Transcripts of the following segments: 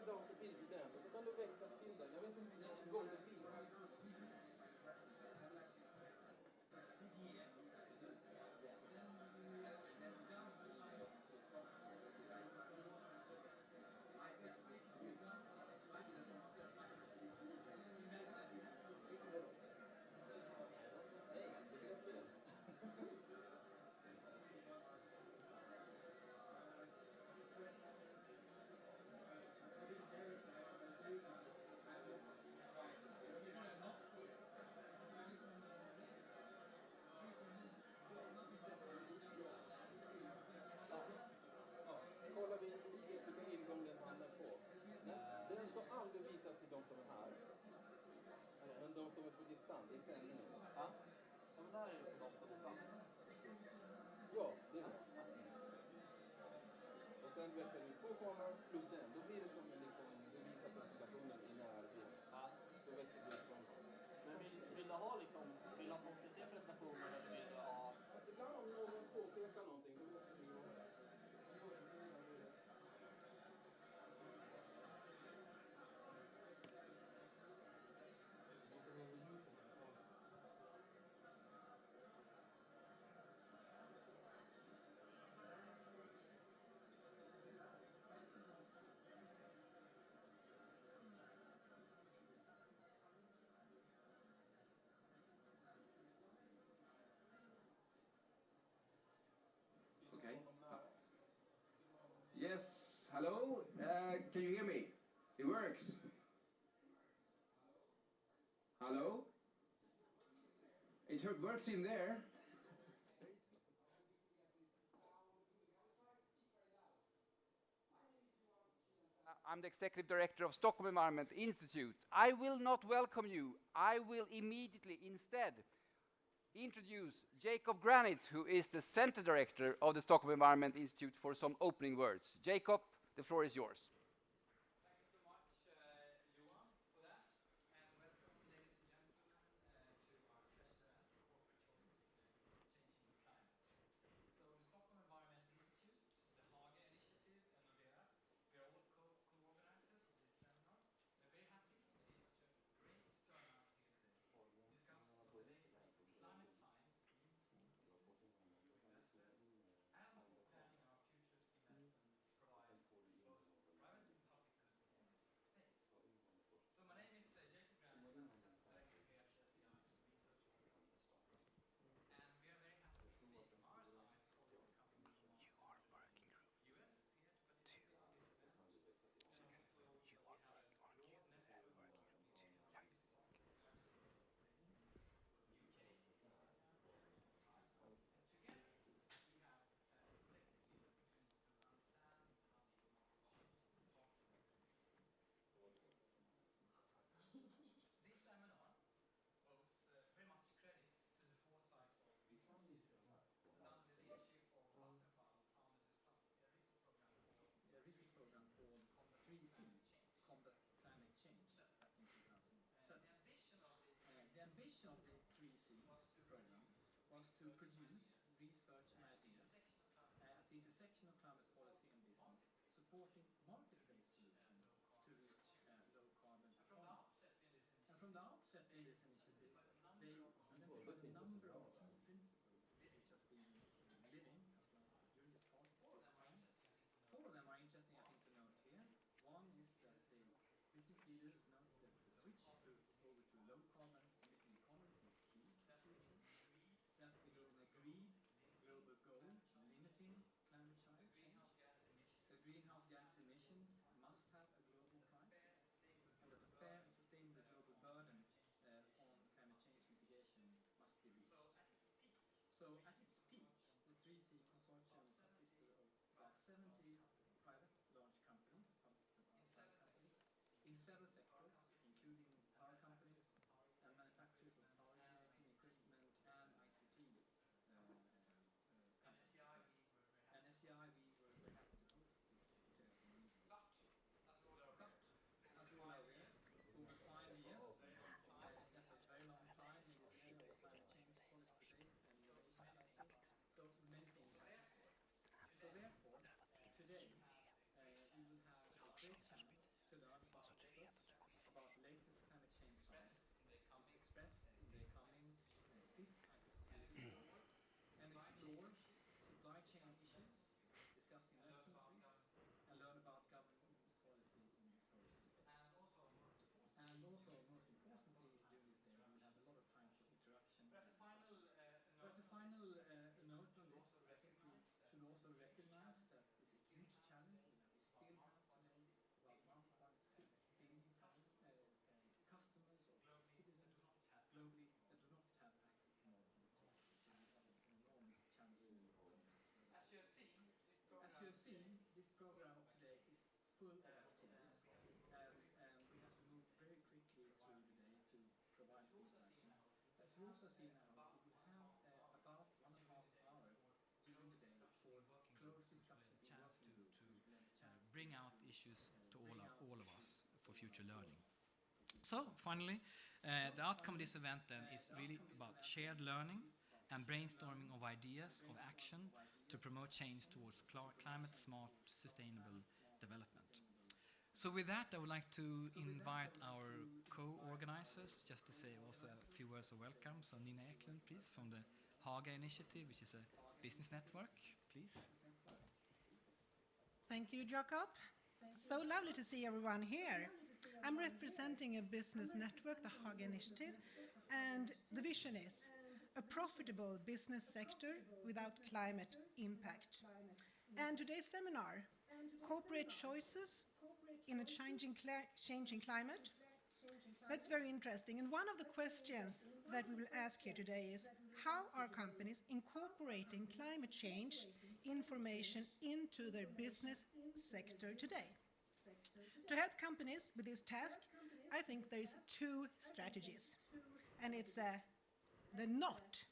datorbild till den och så kan du växla till den. Jag vet inte vilken gång det blir. Kollar vi vilken ingång den hamnar på. Den ska aldrig visas till de som är här. Men de som är på distans i sändningen. Ja. Ja, men där är det på datorn någonstans. Ja, det är det. Och sen växlar vi 2 kameror plus den. Då blir det som en liksom, du visar presentationen i närbild. Ja. Då växlar du 2 kameror. Men vill du ha liksom, vill du att de ska se presentationen eller vill du ha... Ibland om någon påpekar någonting, då måste du göra det. Okay. Yes, hello. Can you hear me? It works. Hello? It works in there. I'm the Executive Director of Stockholm Environment Institute. I will not welcome you. I will immediately instead introduce Jacob Granit, who is the Center Director of the Stockholm Environment Institute, for some opening words. Jacob, the floor is yours. Thank you so much, Johan, for that. And welcome, ladies and gentlemen, to our special event, Corporate Choices to Changing Climate. So the Stockholm Environment Institute, the Haga Initiative and Nordea, we are all co-organizers of this seminar. We're very happy to see such a great turnout here today to discuss what the latest climate science means for investors and for planning our future's investments to provide both private and public goods in this space. So my name is Jacob Granit, I'm the Center Director here at SEI's Research Office in Stockholm. And we are very happy to see from our side colleagues coming from us US here to participate in this event. And also we have a broad network of colleagues from UK, and together we have collectively the opportunity to understand how these markets function. This seminar owes very much credit to the foresight of under the leadership of Vattenfall, founded a research program called Combat Climate Change back in 2007. the ambition of the 3C program was to produce research and ideas at the intersection of climate policy and business, supporting market-based solutions to reach low carbon performance. And from the outset in this initiative, they identified a number of key principles which has been living as well during this part of this time. 4 of them are interesting, I think, to note here. One is that the business leaders note that the switch over to low carbon emitting economy is key to that region. That we have an agreed global goal limiting climate change. The greenhouse gas emissions must have a global price, and that a fair and sustainable global burden on climate change mitigation must be reached. So at its peak, the 3C consortium consisted of about 70 private large companies, public and private companies, in several sectors, including power companies and manufacturers of power generating equipment and ICT companies. And SEI, we were very happy to host this meeting. But, as we all are aware, over 5 years, that's a very long time in this area of climate change policy debate and innovation like this. So many things have happened. So therefore, today we will have a great chance to explore supply chain issues, discuss investment risks, and learn about government policy in the storage space. And also, most importantly, during this day, we will have a lot of time for interaction. As a final note on this, I think we should also recognize that it's a huge challenge in that we still have today about 1.6 billion customers or citizens globally that do not have access to modern technology. So we have an enormous challenge to overcome. As you have seen, This program today is full of activities, and we have to move very quickly through the day to provide feedback. As you also see now, we will have about 1.5 hours during the day for close discussions. chance to bring out issues to all of us for future learning. So finally, the outcome of this event then is really about shared learning and brainstorming of ideas of action to promote change towards climate smart, sustainable development. So with that, I would like to invite our co-organizers just to say also a few words of welcome. So Nina Eklund, please, from the Haga Initiative, which is a business network, please. Thank you, Jakob. So lovely to see everyone here. I'm representing a business network, the Haga Initiative, and the vision is a profitable business sector without climate impact. And today's seminar, corporate choices in a changing climate. That's very interesting. And one of the questions that we will ask here today is, how are companies incorporating climate change information into their business sector today? To help companies with this task, I think there's two strategies. And it's the not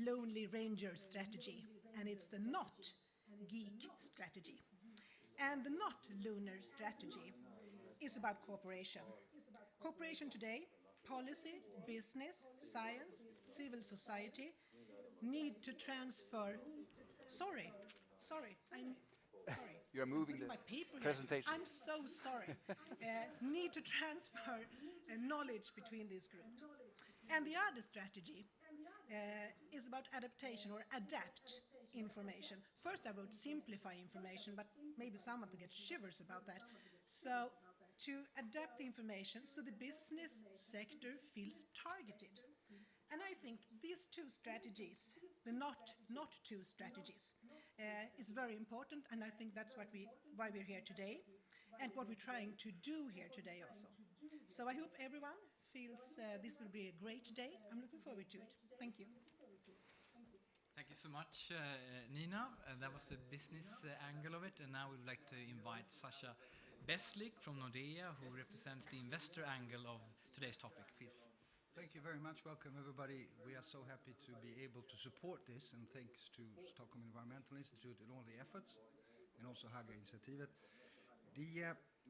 Lonely Ranger strategy, and it's the not geek strategy. And the not lunar strategy is about cooperation. Cooperation today, policy, business, science, civil society need to transfer. Sorry. You're moving the My paper here. presentation. I'm so sorry. Need to transfer knowledge between these groups. And the other strategy is about adaptation or adapt information. First I wrote simplify information, but maybe someone will get shivers about that. So to adapt the information so the business sector feels targeted. And I think these two strategies, the not two strategies, is very important, and I think that's why we're here today and what we're trying to do here today also. So I hope everyone feels this will be a great day. I'm looking forward to it. Thank you. Thank you so much, Nina. That was the business angle of it, and now we would like to invite Sasha Beslik from Nordea, who represents the investor angle of today's topic. Please. Thank you very much. Welcome, everybody. We are so happy to be able to support this, and thanks to Stockholm Environmental Institute and all the efforts, and also Haga Initiative.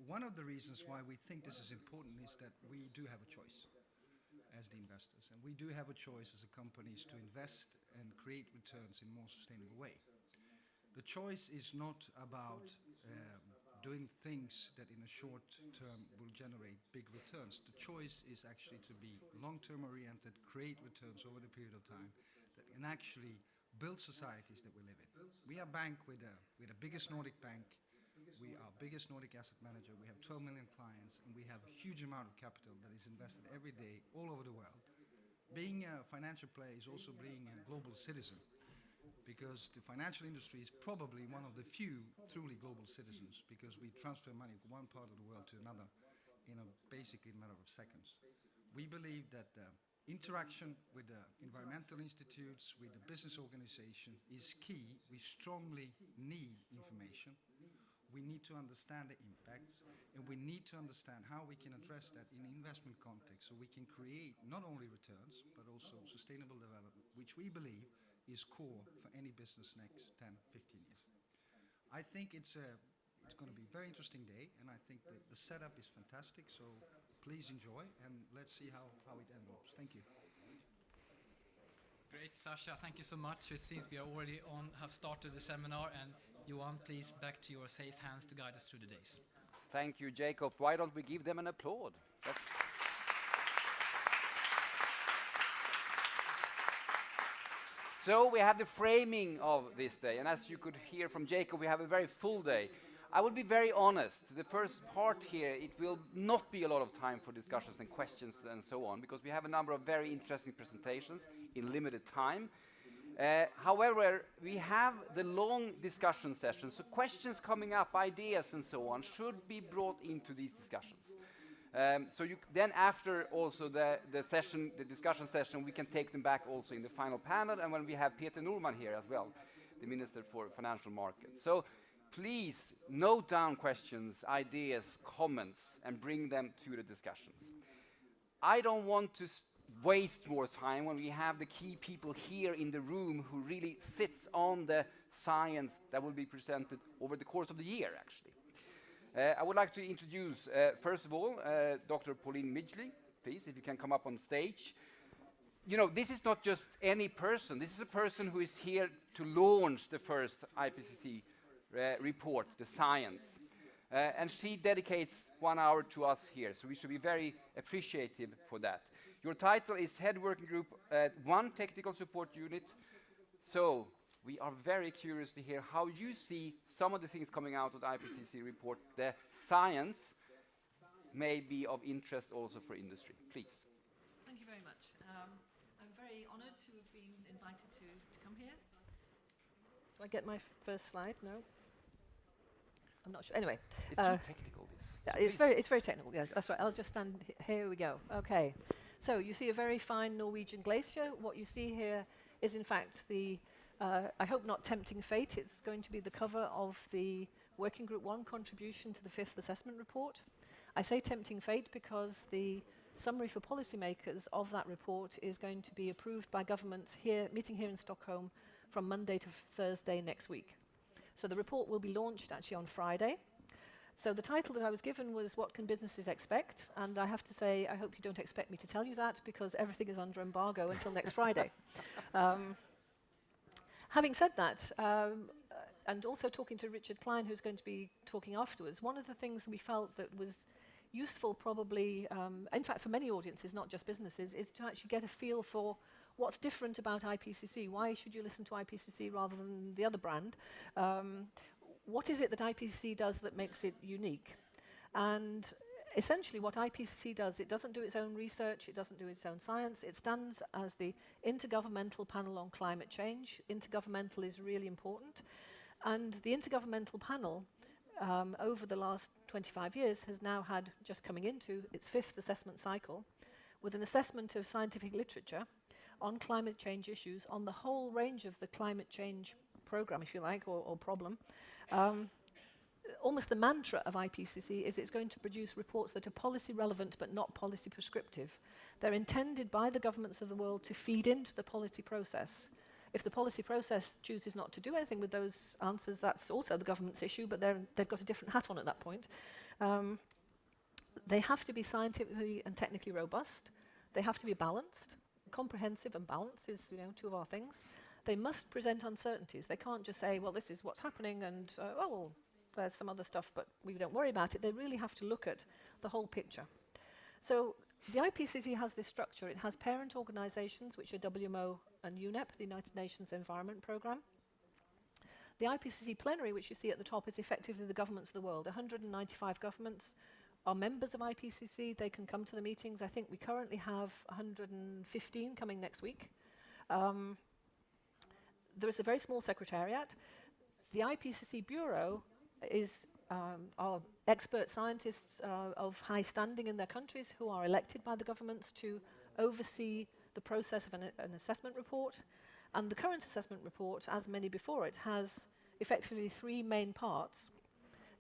One of the reasons why we think this is important is that we do have a choice as the investors, and we do have a choice as a companies to invest and create returns in a more sustainable way. The choice is not about doing things that in a short term will generate big returns. The choice is actually to be long-term oriented, create returns over the period of time that can actually build societies that we live in. We are a bank with the biggest Nordic bank. We are biggest Nordic asset manager. We have 12 million clients, and we have a huge amount of capital that is invested every day all over the world. Being a financial player is also being a global citizen, because the financial industry is probably one of the few truly global citizens, because we transfer money from one part of the world to another in basically a matter of seconds. We believe that interaction with the environmental institutes, with the business organization is key. We strongly need information. We need to understand the impacts, and we need to understand how we can address that in investment context, so we can create not only returns, but also sustainable development, which we believe is core for any business next 10, 15 years. I think it's going to be a very interesting day, and I think that the setup is fantastic, so please enjoy, and let's see how it develops. Thank you. Great, Sasha. Thank you so much. It seems we are already have started the seminar, and Johan, please back to your safe hands to guide us through the days. Thank you, Jacob. Why don't we give them an applaud? So we have the framing of this day, and as you could hear from Jacob, we have a very full day. I will be very honest, the first part here, it will not be a lot of time for discussions and questions and so on, because we have a number of very interesting presentations in limited time. However, we have the long discussion sessions, so questions coming up, ideas and so on, should be brought into these discussions. So then after also the discussion session, we can take them back also in the final panel, and when we have Peter Norman here as well, the Minister for Financial Markets. So please note down questions, ideas, comments, and bring them to the discussions. I don't want to waste more time when we have the key people here in the room who really sits on the science that will be presented over the course of the year, actually. I would like to introduce, first of all, Dr. Pauline Midgley. Please, if you can come up on stage. You know, this is not just any person. This is a person who is here to launch the first IPCC report, the science. And she dedicates 1 hour to us here, so we should be very appreciative for that. Your title is Head Working Group 1 Technical Support Unit. So we are very curious to hear how you see some of the things coming out of the IPCC report. The science may be of interest also for industry. Please. Thank you very much. I'm very honoured to have been invited to come here. Do I get my first slide? No? I'm not sure. Anyway. It's too technical, this. Yeah, So it's very technical. Yeah, that's right. I'll just stand. Here we go. Okay. So you see a very fine Norwegian glacier. What you see here is, in fact, the I hope not tempting fate. It's going to be the cover of the Working Group 1 contribution to the 5th assessment report. I say tempting fate because the summary for policymakers of that report is going to be approved by governments here, meeting here in Stockholm from Monday to Thursday next week. So the report will be launched actually on Friday. So the title that I was given was What Can Businesses Expect? And I have to say, I hope you don't expect me to tell you that because everything is under embargo until next Friday. Having said that, and also talking to Richard Klein, who's going to be talking afterwards, one of the things we felt that was useful probably, in fact for many audiences, not just businesses, is to actually get a feel for what's different about IPCC. Why should you listen to IPCC rather than the other brand? What is it that IPCC does that makes it unique? And essentially what IPCC does, it doesn't do its own research, it doesn't do its own science, it stands as the Intergovernmental Panel on Climate Change. Intergovernmental is really important. And the Intergovernmental Panel, over the last 25 years, has now had, just coming into its 5th assessment cycle, with an assessment of scientific literature on climate change issues, on the whole range of the climate change program, if you like, or problem. Almost the mantra of IPCC is it's going to produce reports that are policy relevant but not policy prescriptive. They're intended by the governments of the world to feed into the policy process. If the policy process chooses not to do anything with those answers, that's also the government's issue, but they've got a different hat on at that point. They have to be scientifically and technically robust. They have to be balanced. Comprehensive and balance is, two of our things. They must present uncertainties. They can't just say, well, this is what's happening, and, oh, well, there's some other stuff, but we don't worry about it. They really have to look at the whole picture. So the IPCC has this structure. It has parent organizations, which are WMO and UNEP, the United Nations Environment Programme. The IPCC plenary, which you see at the top, is effectively the governments of the world. 195 governments are members of IPCC. They can come to the meetings. I think we currently have 115 coming next week. There is a very small secretariat. The IPCC Bureau is our expert scientists of high standing in their countries who are elected by the governments to oversee the process of an assessment report. And the current assessment report, as many before it, has effectively 3 main parts.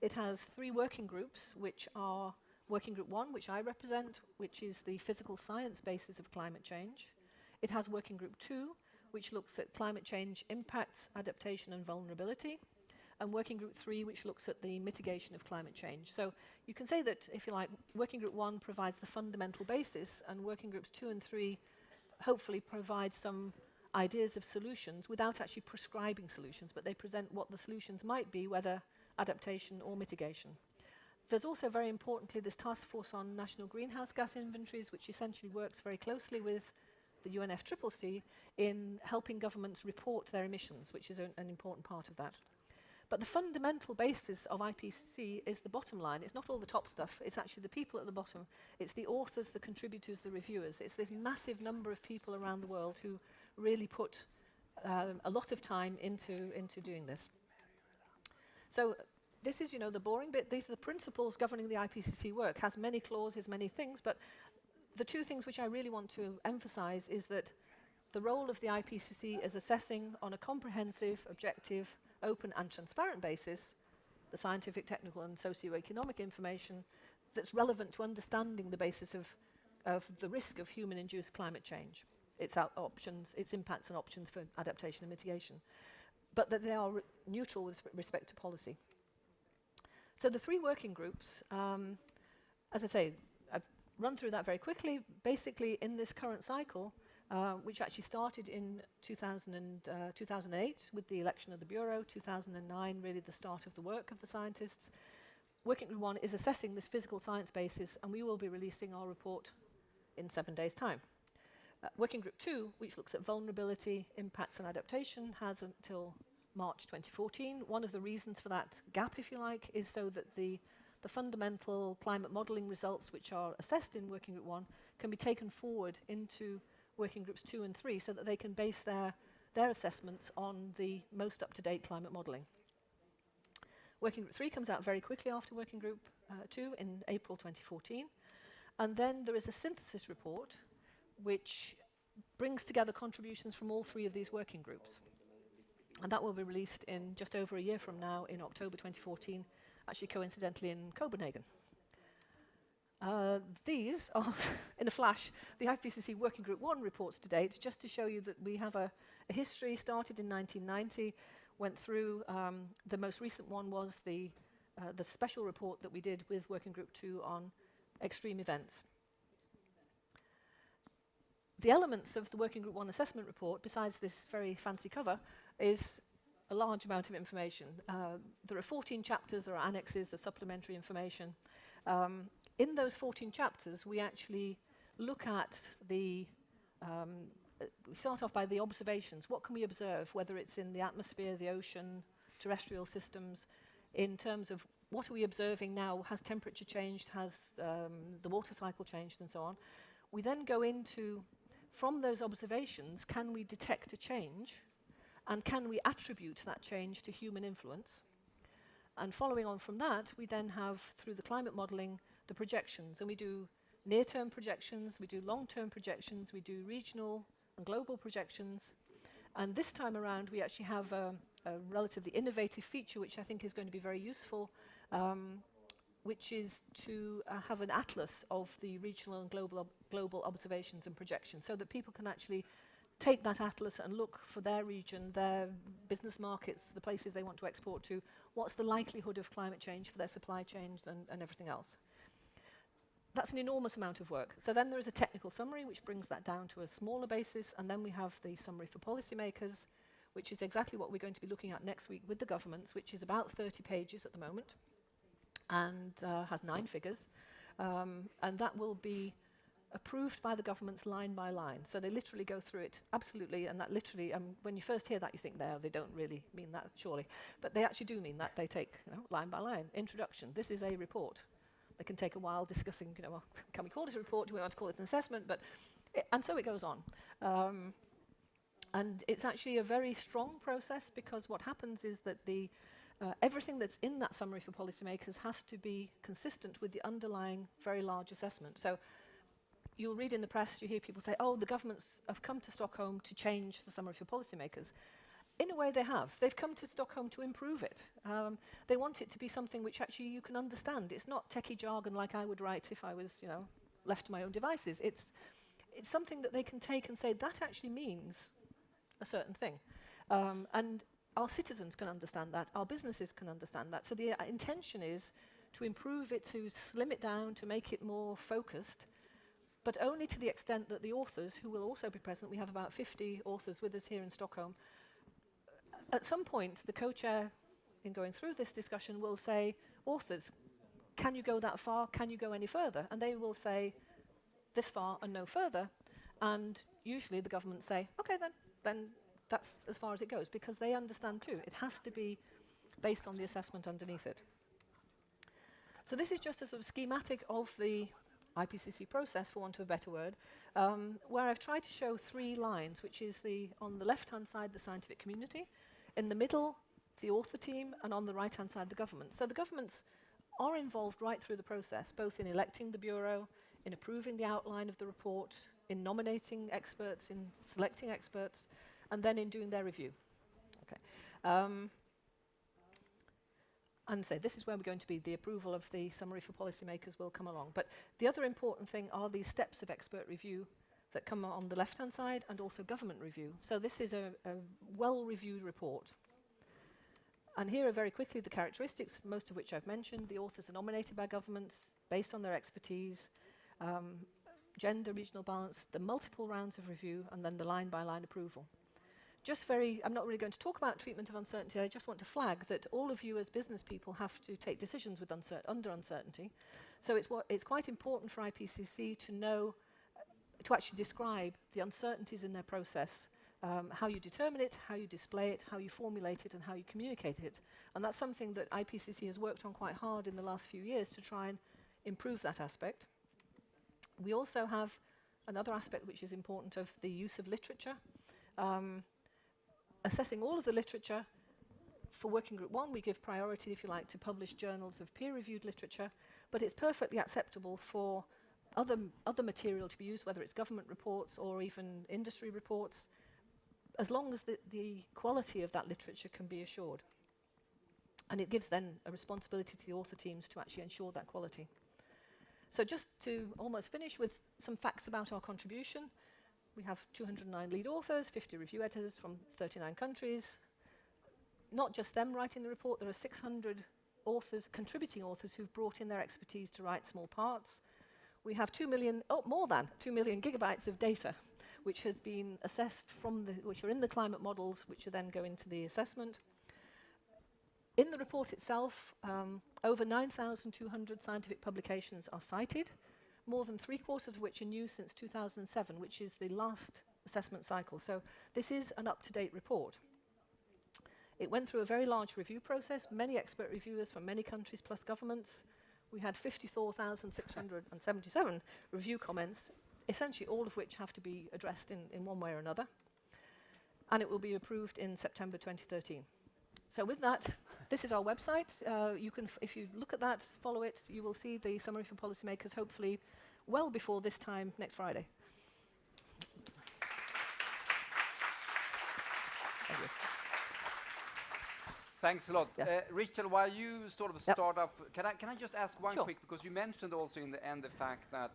It has 3 working groups, which are Working Group 1, which I represent, which is the physical science basis of climate change. It has Working Group 2, which looks at climate change impacts, adaptation and vulnerability. And Working Group 3, which looks at the mitigation of climate change. So you can say that, if you like, Working Group 1 provides the fundamental basis, and Working Groups 2 and 3 hopefully provide some ideas of solutions without actually prescribing solutions, but they present what the solutions might be, whether adaptation or mitigation. There's also, very importantly, this task force on national greenhouse gas inventories, which essentially works very closely with the UNFCCC in helping governments report their emissions, which is an important part of that. But the fundamental basis of IPCC is the bottom line. It's not all the top stuff. It's actually the people at the bottom. It's the authors, the contributors, the reviewers. It's this massive number of people around the world who really put a lot of time into doing this. So this is, the boring bit. These are the principles governing the IPCC work. Has many clauses, many things, but the two things which I really want to emphasize is that the role of the IPCC is assessing on a comprehensive, objective, open and transparent basis the scientific, technical and socio-economic information that's relevant to understanding the basis of the risk of human-induced climate change, its options, its impacts and options for adaptation and mitigation, but that they are neutral with respect to policy. So the three working groups, as I say, I've run through that very quickly. Basically, in this current cycle, which actually started in 2008 with the election of the Bureau, 2009 really the start of the work of the scientists. Working Group 1 is assessing this physical science basis, and we will be releasing our report in 7 days' time. Working Group 2, which looks at vulnerability, impacts and adaptation, has until March 2014. One of the reasons for that gap, if you like, is so that the fundamental climate modelling results which are assessed in Working Group 1 can be taken forward into Working Groups 2 and 3 so that they can base their assessments on the most up-to-date climate modelling. Working Group 3 comes out very quickly after Working Group 2 in April 2014. And then there is a synthesis report which brings together contributions from all three of these working groups. And that will be released in just over a year from now in October 2014, actually coincidentally in Copenhagen. These are, in a flash, the IPCC Working Group 1 reports to date, just to show you that we have a history started in 1990, went through, the most recent one was the special report that we did with Working Group 2 on extreme events. The elements of the Working Group 1 assessment report, besides this very fancy cover, is a large amount of information. There are 14 chapters, there are annexes, there's supplementary information. In those 14 chapters, we actually look at we start off by the observations. What can we observe, whether it's in the atmosphere, the ocean, terrestrial systems, in terms of what are we observing now? Has temperature changed? Has the water cycle changed? And so on. We then go into, from those observations, can we detect a change? And can we attribute that change to human influence? And following on from that, we then have, through the climate modelling, the projections. And we do near-term projections, we do long-term projections, we do regional and global projections. And this time around, we actually have a relatively innovative feature, which I think is going to be very useful, which is to have an atlas of the regional and global observations and projections, so that people can actually take that atlas and look for their region, their business markets, the places they want to export to, what's the likelihood of climate change for their supply chains and everything else. That's an enormous amount of work. So then there is a technical summary, which brings that down to a smaller basis, and then we have the summary for policymakers, which is exactly what we're going to be looking at next week with the governments, which is about 30 pages at the moment, and has 9 figures. And that will be approved by the governments line by line. So they literally go through it, absolutely, and that literally, when you first hear that, you think they don't really mean that, surely. But they actually do mean that. They take, line by line. Introduction, this is a report. They can take a while discussing, well, can we call it a report? Do we want to call it an assessment? But and so it goes on. And it's actually a very strong process, because what happens is that everything that's in that summary for policymakers has to be consistent with the underlying very large assessment. So you'll read in the press, you hear people say, oh, the governments have come to Stockholm to change the summary for policymakers. In a way they have. They've come to Stockholm to improve it. They want it to be something which actually you can understand. It's not techie jargon like I would write if I was, left to my own devices. It's something that they can take and say, that actually means a certain thing. And our citizens can understand that. Our businesses can understand that. So the intention is to improve it, to slim it down, to make it more focused, but only to the extent that the authors, who will also be present, we have about 50 authors with us here in Stockholm. At some point, the co-chair, in going through this discussion, will say, authors, can you go that far? Can you go any further? And they will say, this far and no further. And usually the governments say, okay, then that's as far as it goes, because they understand too. It has to be based on the assessment underneath it. So this is just a sort of schematic of the IPCC process, for want of a better word, where I've tried to show 3 lines, which is on the left-hand side, the scientific community, in the middle, the author team, and on the right-hand side, the government. So the governments are involved right through the process, both in electing the Bureau, in approving the outline of the report, in nominating experts, in selecting experts, and then in doing their review. Okay. And so this is where we're going to be. The approval of the summary for policymakers will come along. But the other important thing are these steps of expert review that come on the left-hand side, and also government review. So this is a well-reviewed report. And here are very quickly the characteristics, most of which I've mentioned. The authors are nominated by governments based on their expertise, gender, regional balance, the multiple rounds of review, and then the line-by-line approval. I'm not really going to talk about treatment of uncertainty. I just want to flag that all of you as business people have to take decisions with under uncertainty. So it's quite important for IPCC to know, to actually describe the uncertainties in their process, how you determine it, how you display it, how you formulate it, and how you communicate it. And that's something that IPCC has worked on quite hard in the last few years to try and improve that aspect. We also have another aspect which is important of the use of literature. Assessing all of the literature, for Working Group 1, we give priority, if you like, to published journals of peer-reviewed literature, but it's perfectly acceptable for other material to be used, whether it's government reports or even industry reports, as long as the quality of that literature can be assured. And it gives then a responsibility to the author teams to actually ensure that quality. So just to almost finish with some facts about our contribution. We have 209 lead authors, 50 review editors from 39 countries. Not just them writing the report, there are 600 authors, contributing authors, who've brought in their expertise to write small parts. We have more than 2 million gigabytes of data, which have been assessed which are in the climate models, which are then go into the assessment. In the report itself, over 9,200 scientific publications are cited, more than 3/4 of which are new since 2007, which is the last assessment cycle. So this is an up-to-date report. It went through a very large review process, many expert reviewers from many countries plus governments. We had 54,677 review comments, essentially all of which have to be addressed in one way or another. And it will be approved in September 2013. So with that, this is our website. You can, if you look at that, follow it, you will see the summary for policymakers, hopefully well before this time next Friday. Thank you. Thanks a lot. Yeah. Richard, while you sort of Yep. start up, can I just ask one Sure. quick, because you mentioned also in the end the fact that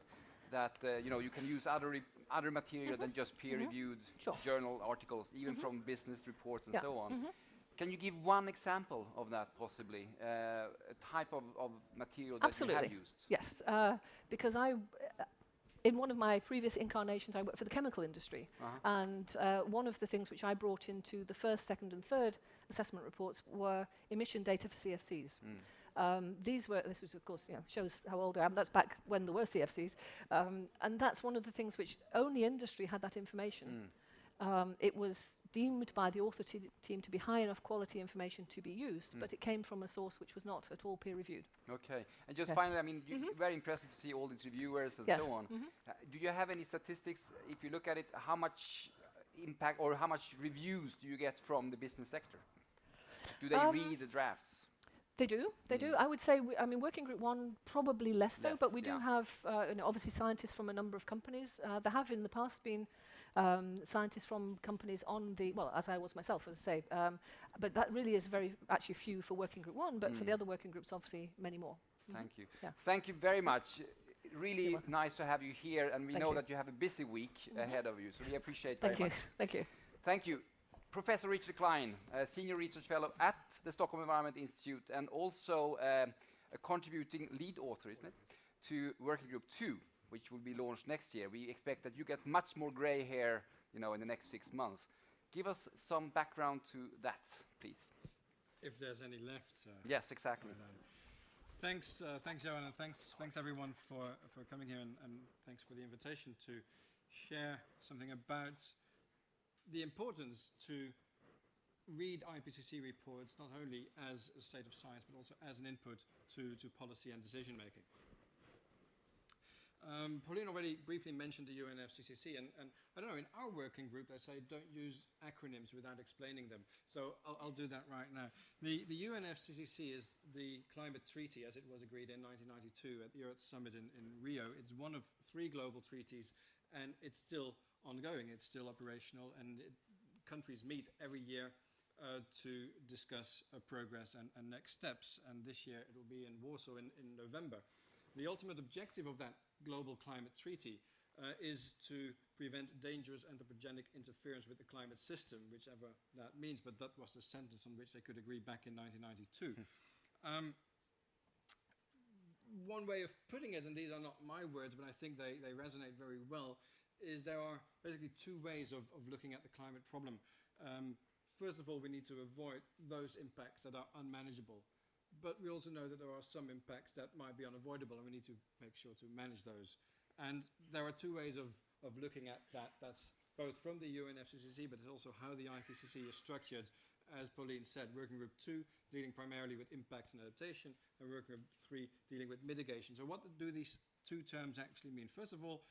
you can use other material than just peer-reviewed Sure. journal articles, even from business reports and Yeah. so on. Can you give one example of that, possibly? A type of material that Absolutely. you have used? Yes, because in one of my previous incarnations, I worked for the chemical industry. And one of the things which I brought into the first, second, and third assessment reports were emission data for CFCs. This was, of course, shows how old I am. That's back when there were CFCs. And that's one of the things which only industry had that information. It was deemed by the author team to be high enough quality information to be used, but it came from a source which was not at all peer-reviewed. Okay. And just finally, I mean, very impressive to see all these reviewers and so on. Do you have any statistics, if you look at it, how much impact or how much reviews do you get from the business sector? Do they read the drafts? They do. I would say, Working Group 1, probably less so, but we do have, obviously, scientists from a number of companies. There have in the past been scientists from companies as I was myself, as I say. But that really is actually few for Working Group 1, but for the other working groups, obviously, many more. Thank you. Yeah. Thank you very much. Really nice to have you here, and we know that you have a busy week ahead of you, so we appreciate very much. Thank you. Thank you. Professor Richard Klein, a Senior Research Fellow at the Stockholm Environment Institute, and also a contributing lead author, isn't it, to Working Group 2, which will be launched next year. We expect that you get much more grey hair, in the next 6 months. Give us some background to that, please. If there's any left. Yes, exactly. Thanks, Johan, and thanks everyone for coming here, and thanks for the invitation to share something about the importance to read IPCC reports not only as a state of science but also as an input to policy and decision making. Pauline already briefly mentioned the UNFCCC, and I don't know, in our working group they say don't use acronyms without explaining them, so I'll do that right now. The UNFCCC is the climate treaty as it was agreed in 1992 at the Earth Summit in Rio. It's one of 3 global treaties, and it's still ongoing, it's still operational, and countries meet every year to discuss progress and next steps, and this year it will be in Warsaw in November. The ultimate objective of that global climate treaty is to prevent dangerous anthropogenic interference with the climate system, whichever that means, but that was the sentence on which they could agree back in 1992. One way of putting it, and these are not my words, but I think they resonate very well, is there are basically 2 ways of looking at the climate problem. First of all, we need to avoid those impacts that are unmanageable. But we also know that there are some impacts that might be unavoidable, and we need to make sure to manage those. And there are 2 ways of looking at that. That's both from the UNFCCC, but it's also how the IPCC is structured. As Pauline said, Working Group 2 dealing primarily with impacts and adaptation, and Working Group 3 dealing with mitigation. So what do these 2 terms actually mean? First of all,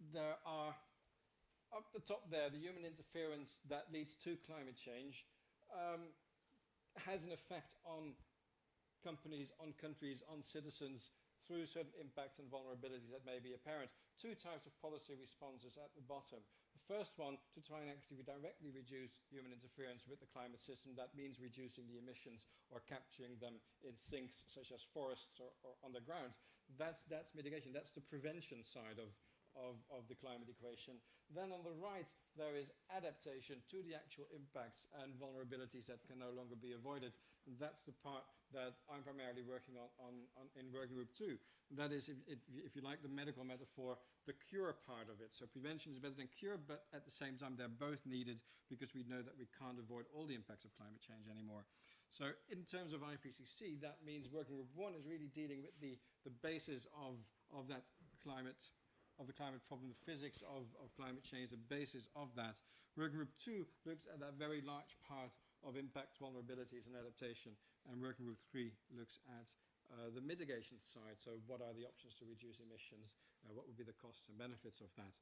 there are, up the top there, the human interference that leads to climate change has an effect on companies, on countries, on citizens through certain impacts and vulnerabilities that may be apparent. 2 types of policy responses at the bottom. The first one, to try and actually directly reduce human interference with the climate system. That means reducing the emissions or capturing them in sinks such as forests or underground. That's mitigation. That's the prevention side of the climate equation. Then on the right, there is adaptation to the actual impacts and vulnerabilities that can no longer be avoided. And that's the part that I'm primarily working on in Working Group 2. That is, if you like the medical metaphor, the cure part of it. So prevention is better than cure, but at the same time, they're both needed because we know that we can't avoid all the impacts of climate change anymore. So in terms of IPCC, that means Working Group 1 is really dealing with the basis of that climate of the climate problem, the physics of climate change, the basis of that. Working Group 2 looks at that very large part of impacts, vulnerabilities and adaptation, and Working Group 3 looks at the mitigation side. So what are the options to reduce emissions? What would be the costs and benefits of that?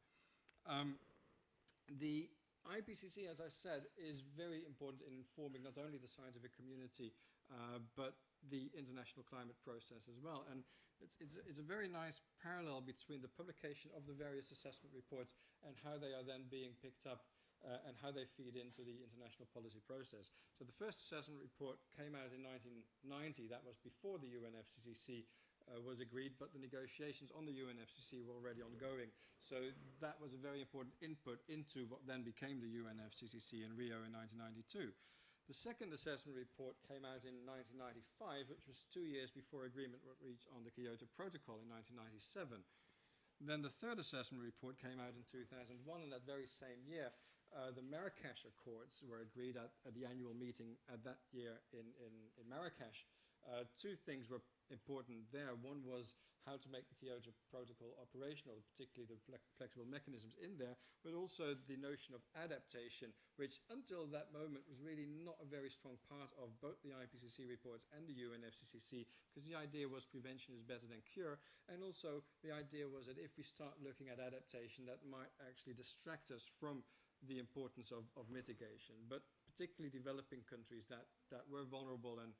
The IPCC, as I said, is very important in informing not only the scientific community, but the international climate process as well. And it's a very nice parallel between the publication of the various assessment reports and how they are then being picked up and how they feed into the international policy process. So the first assessment report came out in 1990. That was before the UNFCCC was agreed, but the negotiations on the UNFCCC were already ongoing. So that was a very important input into what then became the UNFCCC in Rio in 1992. The second assessment report came out in 1995, which was 2 years before agreement was reached on the Kyoto Protocol in 1997. Then the third assessment report came out in 2001, and that very same year, the Marrakesh Accords were agreed at the annual meeting at that year in Marrakesh. 2 things were important there. One was how to make the Kyoto Protocol operational, particularly the flexible mechanisms in there, but also the notion of adaptation, which until that moment was really not a very strong part of both the IPCC reports and the UNFCCC, because the idea was prevention is better than cure, and also the idea was that if we start looking at adaptation, that might actually distract us from the importance of mitigation, but particularly developing countries that were vulnerable and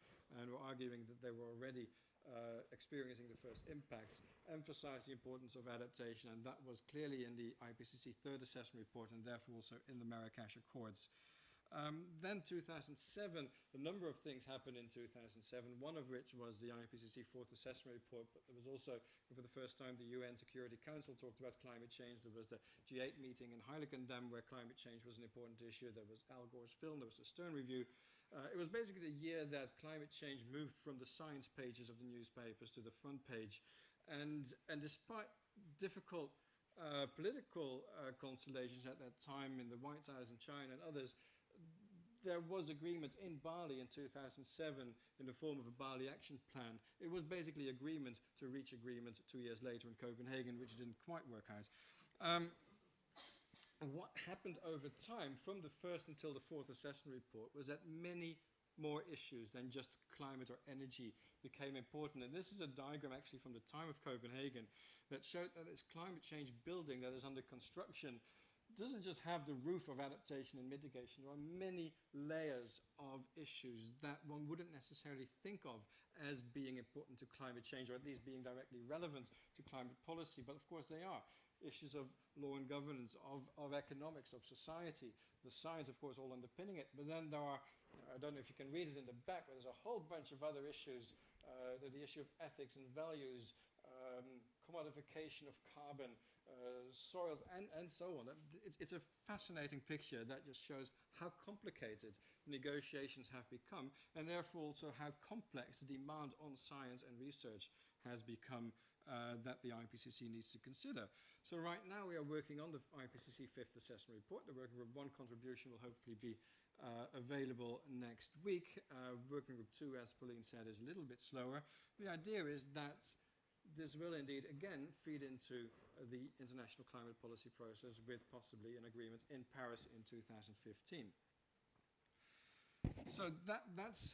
were arguing that they were already experiencing the first impacts, emphasized the importance of adaptation, and that was clearly in the IPCC third assessment report and therefore also in the Marrakesh Accords. Then 2007, a number of things happened in 2007, one of which was the IPCC fourth assessment report, but there was also, for the first time, the UN Security Council talked about climate change. There was the G8 meeting in Heiligendamm where climate change was an important issue. There was Al Gore's film, there was the Stern Review. It was basically the year that climate change moved from the science pages of the newspapers to the front page. And despite difficult political constellations at that time in the White House in China and others, there was agreement in Bali in 2007 in the form of a Bali Action Plan. It was basically agreement to reach agreement 2 years later in Copenhagen, which didn't quite work out. What happened over time from the first until the fourth assessment report was that many more issues than just climate or energy became important. And this is a diagram actually from the time of Copenhagen that showed that this climate change building that is under construction doesn't just have the roof of adaptation and mitigation. There are many layers of issues that one wouldn't necessarily think of as being important to climate change, or at least being directly relevant to climate policy. But of course they are. Issues of law and governance, of economics, of society, the science, of course, all underpinning it. But then there are, I don't know if you can read it in the back, but there's a whole bunch of other issues. The issue of ethics and values, commodification of carbon, soils, and so on. It's a fascinating picture that just shows how complicated negotiations have become, and therefore also how complex the demand on science and research has become that the IPCC needs to consider. So right now we are working on the IPCC 5th assessment report. The Working Group 1 contribution will hopefully be available next week. Working Group 2, as Pauline said, is a little bit slower. The idea is that this will indeed again feed into the international climate policy process with possibly an agreement in Paris in 2015. So that's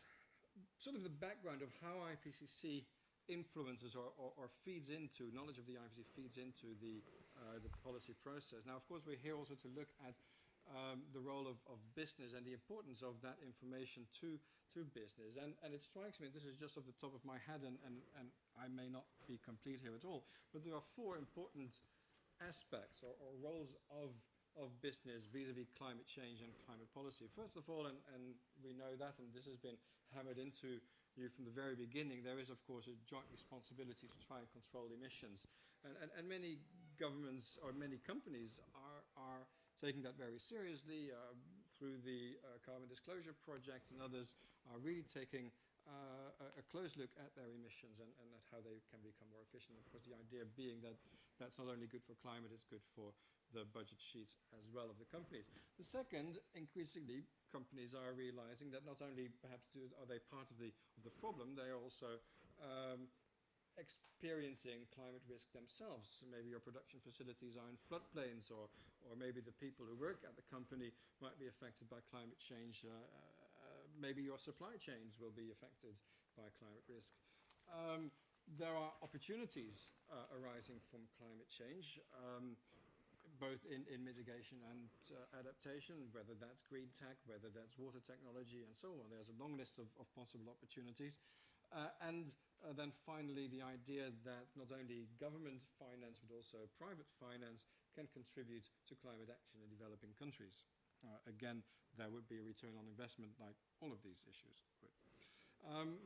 sort of the background of how IPCC influences or feeds into, knowledge of the IPCC feeds into the policy process. Now, of course, we're here also to look at the role of business and the importance of that information to business. And it strikes me, this is just off the top of my head, and I may not be complete here at all, but there are 4 important aspects or roles of business vis-a-vis climate change and climate policy. First of all, and we know that, and this has been hammered into you from the very beginning, there is of course a joint responsibility to try and control emissions. And many governments or many companies are taking that very seriously through the Carbon Disclosure Project, and others are really taking a close look at their emissions and at how they can become more efficient. Of course, the idea being that that's not only good for climate, it's good for the budget sheets as well of the companies. The second, increasingly, companies are realizing that not only perhaps are they part of the problem, they are also experiencing climate risk themselves. So maybe your production facilities are in floodplains, or maybe the people who work at the company might be affected by climate change. Maybe your supply chains will be affected by climate risk. There are opportunities arising from climate change, both in mitigation and adaptation, whether that's green tech, whether that's water technology, and so on. There's a long list of possible opportunities. And then finally, the idea that not only government finance, but also private finance can contribute to climate action in developing countries. Again, there would be a return on investment like all of these issues would.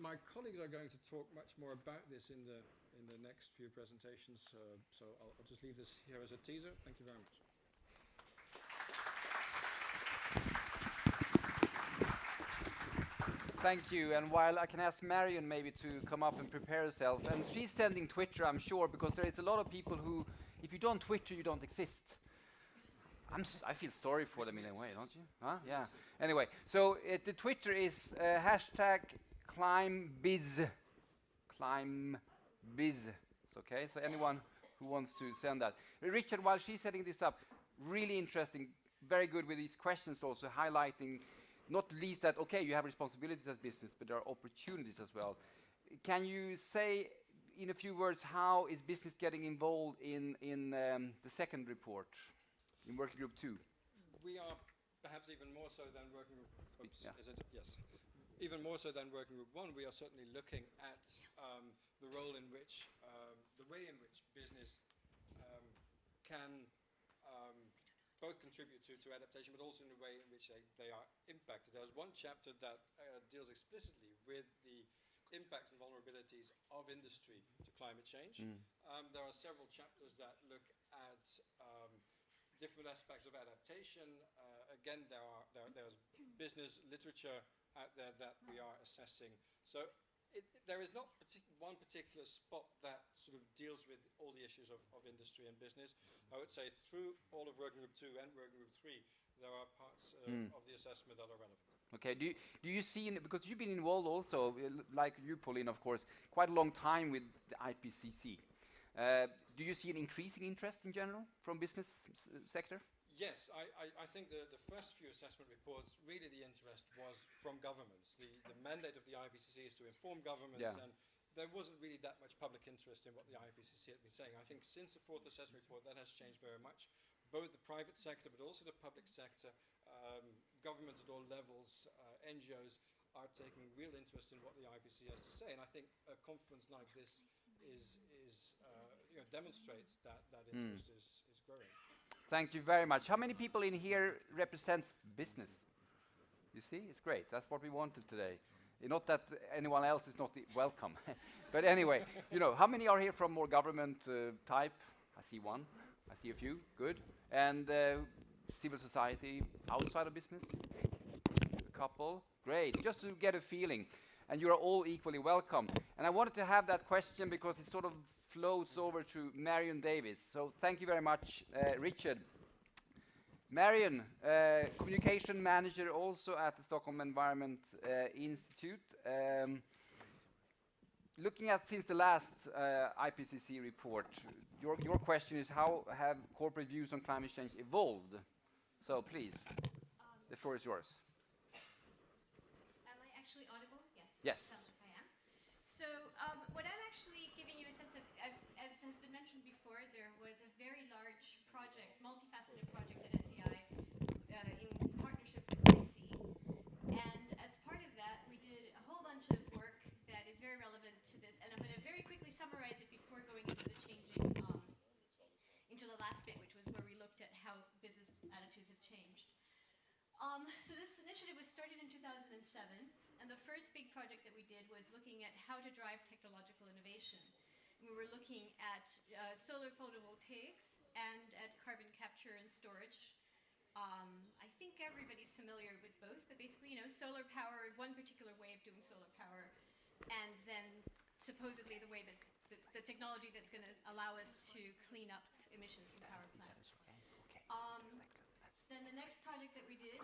My colleagues are going to talk much more about this in the next few presentations, so I'll just leave this here as a teaser. Thank you very much. Thank you, and while I can ask Marion maybe to come up and prepare herself, and she's sending Twitter, I'm sure, because there is a lot of people who, if you don't Twitter, you don't exist. I feel sorry for them in a way, don't you? Huh? Yeah. Anyway, so the Twitter is #ClimBiz. ClimBiz. Okay, so anyone who wants to send that. Richard, while she's setting this up, really interesting, very good with these questions also, highlighting not least that, okay, you have responsibilities as business, but there are opportunities as well. Can you say in a few words how is business getting involved in the second report? In Working Group 2? We are perhaps even more so than Working Group... Oops, yeah. Is it? Yes. Even more so than Working Group 1, we are certainly looking at the role in which, the way in which business can both contribute to adaptation, but also in the way in which they are impacted. There's one chapter that deals explicitly with the impacts and vulnerabilities of industry to climate change. There are several chapters that look at different aspects of adaptation. Again, there's business literature out there that we are assessing. So there is not one particular spot that sort of deals with all the issues of industry and business. I would say through all of Working Group 2 and Working Group 3, there are parts of the assessment that are relevant. Okay, do you see, because you've been involved also, like you, Pauline, of course, quite a long time with the IPCC. Do you see an increasing interest in general from business sector? Yes, I think the first few assessment reports, really the interest was from governments. The mandate of the IPCC is to inform governments, Yeah. and there wasn't really that much public interest in what the IPCC had been saying. I think since the fourth assessment report, that has changed very much. Both the private sector, but also the public sector, governments at all levels, NGOs, are taking real interest in what the IPCC has to say. And I think a conference like this demonstrates that interest is growing. Thank you very much. How many people in here represents business? You see, it's great. That's what we wanted today. Not that anyone else is not welcome. But anyway, how many are here from more government type? I see one. I see a few. Good. And civil society outside of business? A couple. Great. Just to get a feeling. And you are all equally welcome. And I wanted to have that question because it sort of floats over to Marion Davis. So thank you very much, Richard. Marion, communication manager also at the Stockholm Environment Institute. Looking at since the last IPCC report, your question is how have corporate views on climate change evolved? So please, the floor is yours. Am I actually audible? Yes. Yes. Sounds like I am. So what I'm actually giving you a sense of, as has been mentioned before, there was a very large project, multifaceted project at SEI in partnership with 3C. And as part of that, we did a whole bunch of work that is very relevant to this. And I'm going to very quickly summarize it before going into the changing, into the last bit, which was where we looked at how business attitudes have changed. So this initiative was started in 2007, and the first big project that we did was looking at how to drive technological innovation. And we were looking at solar photovoltaics and at carbon capture and storage. I think everybody's familiar with both, but basically, solar power, one particular way of doing solar power, and then supposedly the way that the technology that's going to allow us to clean up emissions from power plants. Then the next project that we did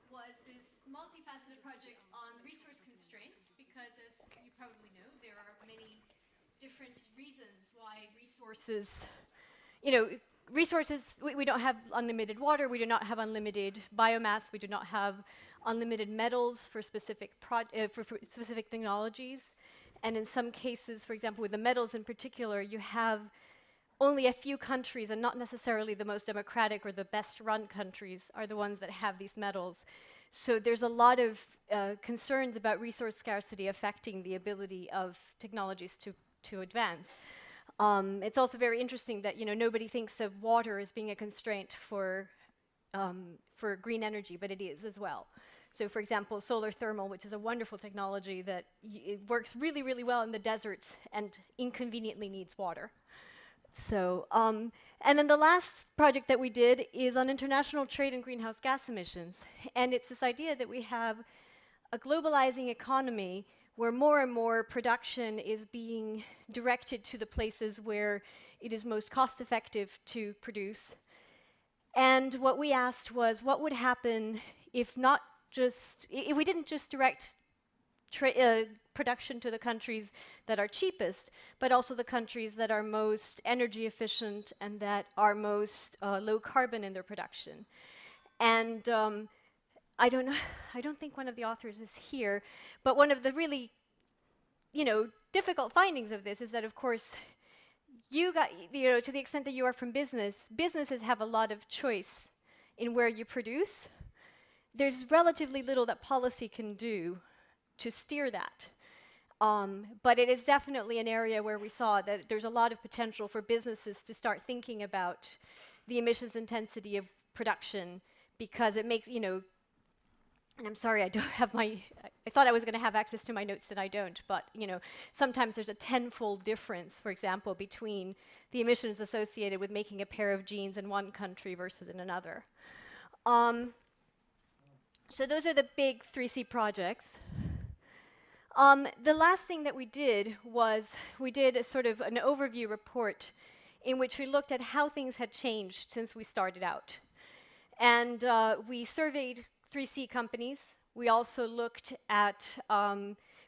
was this multifaceted project on resource constraints, because as you probably know, there are many different reasons why resources, we don't have unlimited water, we do not have unlimited biomass, we do not have unlimited metals for specific specific technologies. And in some cases, for example, with the metals in particular, you have only a few countries, and not necessarily the most democratic or the best run countries, are the ones that have these metals. So there's a lot of concerns about resource scarcity affecting the ability of technologies to advance. It's also very interesting that nobody thinks of water as being a constraint for green energy, but it is as well. So for example, solar thermal, which is a wonderful technology that it works really, really well in the deserts and inconveniently needs water. So, and then the last project that we did is on international trade and greenhouse gas emissions. And it's this idea that we have a globalizing economy where more and more production is being directed to the places where it is most cost effective to produce. And what we asked was, what would happen if we didn't just direct production to the countries that are cheapest, but also the countries that are most energy efficient and that are most low carbon in their production. And I don't think one of the authors is here, but one of the really, difficult findings of this is that, of course, to the extent that you are from businesses have a lot of choice in where you produce. There's relatively little that policy can do to steer that. But it is definitely an area where we saw that there's a lot of potential for businesses to start thinking about the emissions intensity of production, because it makes, and I'm sorry, I don't have I thought I was going to have access to my notes and I don't, but sometimes there's a tenfold difference, for example, between the emissions associated with making a pair of jeans in one country versus in another. So those are the big 3C projects. The last thing that we did was we did a sort of an overview report in which we looked at how things had changed since we started out. And we surveyed 3C companies. We also looked at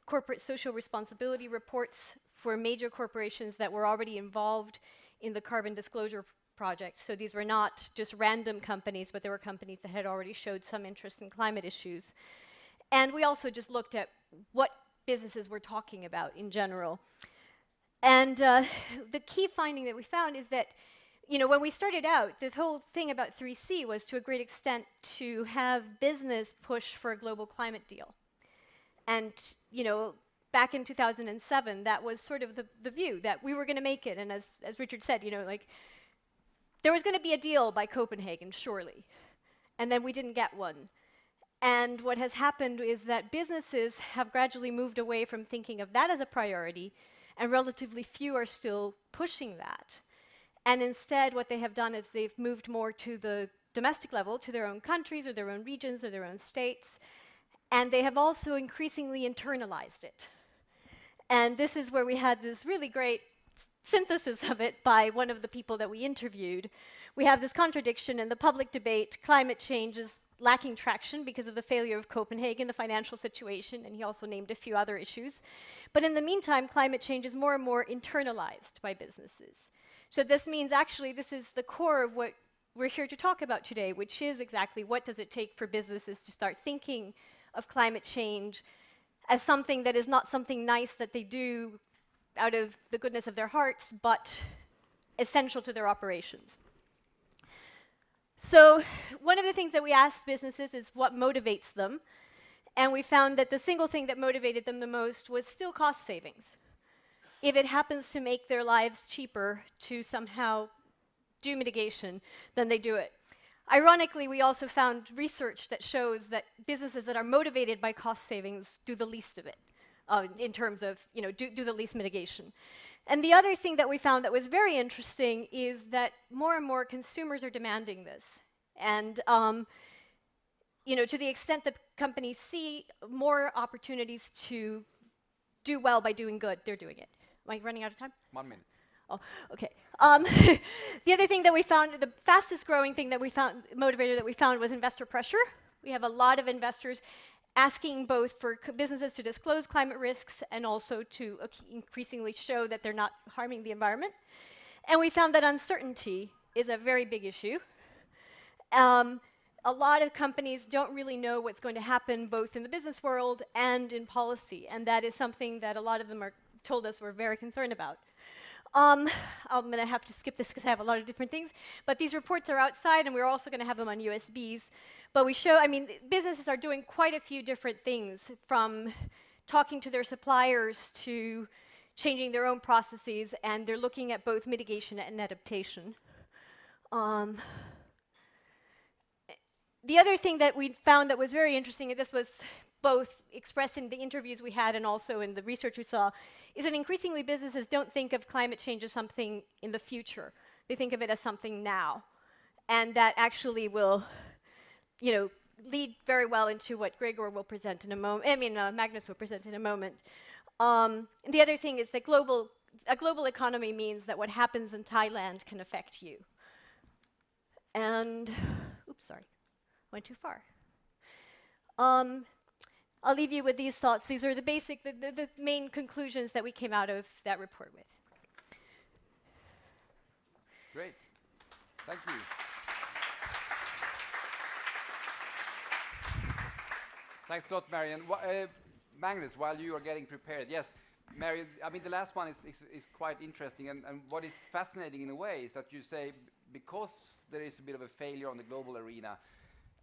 corporate social responsibility reports for major corporations that were already involved in the carbon disclosure project. So these were not just random companies, but they were companies that had already showed some interest in climate issues. And we also just looked at what businesses were talking about in general. And the key finding that we found is that, you know, when we started out, the whole thing about 3C was to a great extent to have business push for a global climate deal. And, you know, back in 2007, that was sort of the view that we were going to make it. And as Richard said, you know, like, there was going to be a deal by Copenhagen, surely. And then we didn't get one. And what has happened is that businesses have gradually moved away from thinking of that as a priority, and relatively few are still pushing that. And instead, what they have done is they've moved more to the domestic level, to their own countries or their own regions or their own states, and they have also increasingly internalized it. And this is where we had this really great synthesis of it by one of the people that we interviewed. We have this contradiction in the public debate. Climate change is lacking traction because of the failure of Copenhagen, the financial situation, and he also named a few other issues. But in the meantime, climate change is more and more internalized by businesses. So this means actually this is the core of what we're here to talk about today, which is exactly what does it take for businesses to start thinking of climate change as something that is not something nice that they do out of the goodness of their hearts, but essential to their operations. So one of the things that we asked businesses is what motivates them, and we found that the single thing that motivated them the most was still cost savings. If it happens to make their lives cheaper to somehow do mitigation, then they do it. Ironically, we also found research that shows that businesses that are motivated by cost savings do the least of it, in terms of, you know, do the least mitigation. And the other thing that we found that was very interesting is that more and more consumers are demanding this. And, you know, to the extent that companies see more opportunities to do well by doing good, they're doing it. Am I running out of time? 1 minute. Oh, okay. The other thing that we found, the fastest growing thing that we found, motivator that we found, was investor pressure. We have a lot of investors asking both for businesses to disclose climate risks and also to increasingly show that they're not harming the environment. And we found that uncertainty is a very big issue. A lot of companies don't really know what's going to happen both in the business world and in policy, and that is something that a lot of them are told us we're very concerned about. I'm going to have to skip this because I have a lot of different things, but these reports are outside and we're also going to have them on USBs. But we show, I mean, businesses are doing quite a few different things, from talking to their suppliers to changing their own processes, and they're looking at both mitigation and adaptation. The other thing that we found that was very interesting, and this was both expressed in the interviews we had and also in the research we saw, is that increasingly businesses don't think of climate change as something in the future. They think of it as something now. And that actually will, you know, lead very well into what Gregor will present in a moment, Magnus will present in a moment. The other thing is that a global economy means that what happens in Thailand can affect you. And, oops, sorry, went too far. I'll leave you with these thoughts. These are the basic, the main conclusions that we came out of that report with. Great. Thank you. Thanks a lot, Marion. Magnus, while you are getting prepared, yes, Marion, I mean, the last one is quite interesting, and what is fascinating in a way is that you say, because there is a bit of a failure on the global arena,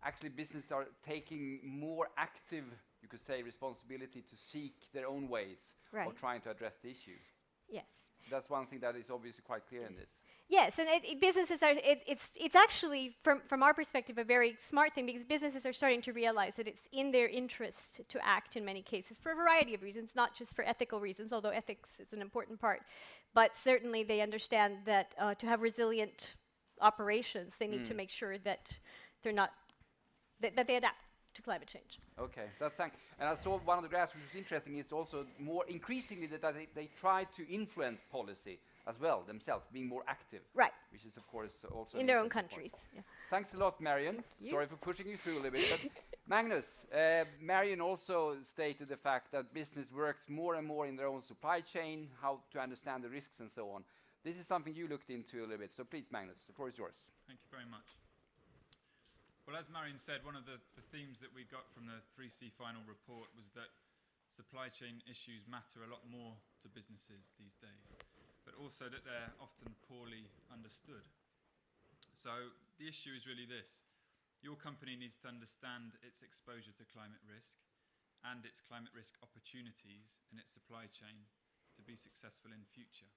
actually businesses are taking more active, you could say, responsibility to seek their own ways of trying to address the issue. Yes. So that's one thing that is obviously quite clear in this. Yes, and businesses are, it's actually, from our perspective, a very smart thing, because businesses are starting to realize that it's in their interest to act in many cases for a variety of reasons, not just for ethical reasons, although ethics is an important part. But certainly they understand that to have resilient operations, they need to make sure that they're not, that they adapt to climate change. Okay, that's thanks. And I saw one of the graphs which was interesting is also more increasingly that they try to influence policy as well themselves, being more active. Right. Which is of course also in their own countries. Yeah. Thanks a lot, Marion. You. Sorry for pushing you through a little bit. But Magnus, Marion also stated the fact that business works more and more in their own supply chain, how to understand the risks and so on. This is something you looked into a little bit, so please, Magnus, the floor is yours. Thank you very much. Well, as Marion said, one of the themes that we got from the 3C final report was that supply chain issues matter a lot more to businesses these days, but also that they're often poorly understood. So the issue is really this. Your company needs to understand its exposure to climate risk and its climate risk opportunities in its supply chain to be successful in future.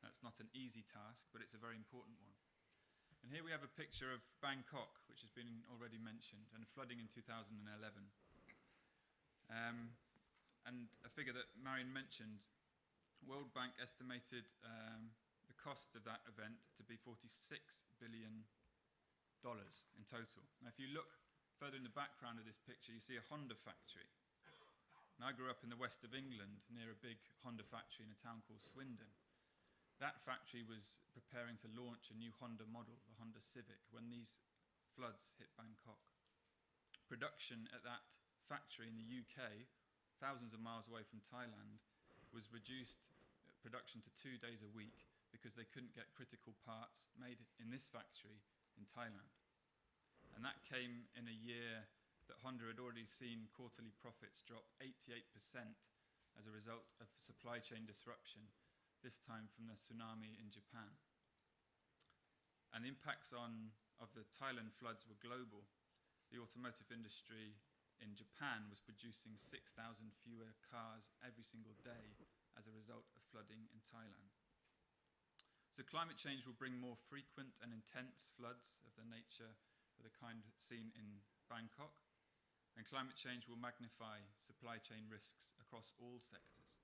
That's not an easy task, but it's a very important one. And here we have a picture of Bangkok, which has been already mentioned, and flooding in 2011. And a figure that Marion mentioned, World Bank estimated the cost of that event to be $46 billion in total. Now, if you look further in the background of this picture, you see a Honda factory. And I grew up in the west of England near a big Honda factory in a town called Swindon. That factory was preparing to launch a new Honda model, the Honda Civic, when these floods hit Bangkok. Production at that factory in the UK, thousands of miles away from Thailand, was reduced production to 2 days a week because they couldn't get critical parts made in this factory in Thailand. And that came in a year that Honda had already seen quarterly profits drop 88% as a result of supply chain disruption, this time from the tsunami in Japan. And the impacts of the Thailand floods were global. The automotive industry in Japan was producing 6,000 fewer cars every single day as a result of flooding in Thailand. So climate change will bring more frequent and intense floods of the nature of the kind seen in Bangkok, and climate change will magnify supply chain risks across all sectors.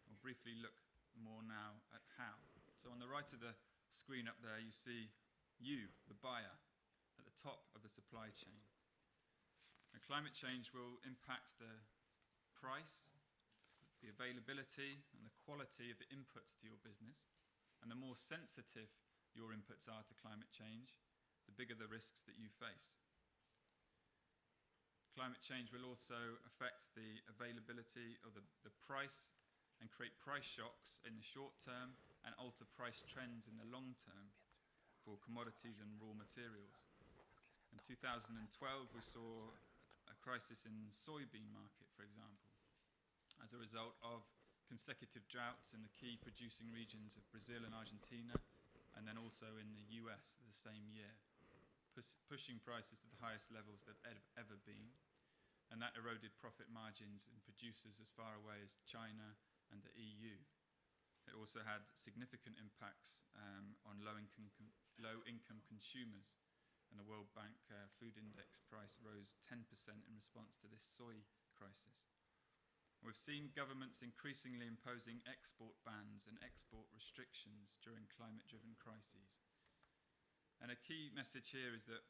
I'll briefly look more now at how. So on the right of the screen up there, you see you, the buyer, at the top of the supply chain. And climate change will impact the price, the availability, and the quality of the inputs to your business. And the more sensitive your inputs are to climate change, the bigger the risks that you face. Climate change will also affect the availability of the price and create price shocks in the short term and alter price trends in the long term for commodities and raw materials. In 2012, we saw a crisis in the soybean market, for example, as a result of consecutive droughts in the key producing regions of Brazil and Argentina, and then also in the US the same year, pushing prices to the highest levels they've ever been. And that eroded profit margins in producers as far away as China and the EU. It also had significant impacts on low-income consumers, and the World Bank Food Index price rose 10% in response to this soy crisis. We've seen governments increasingly imposing export bans and export restrictions during climate-driven crises. And a key message here is that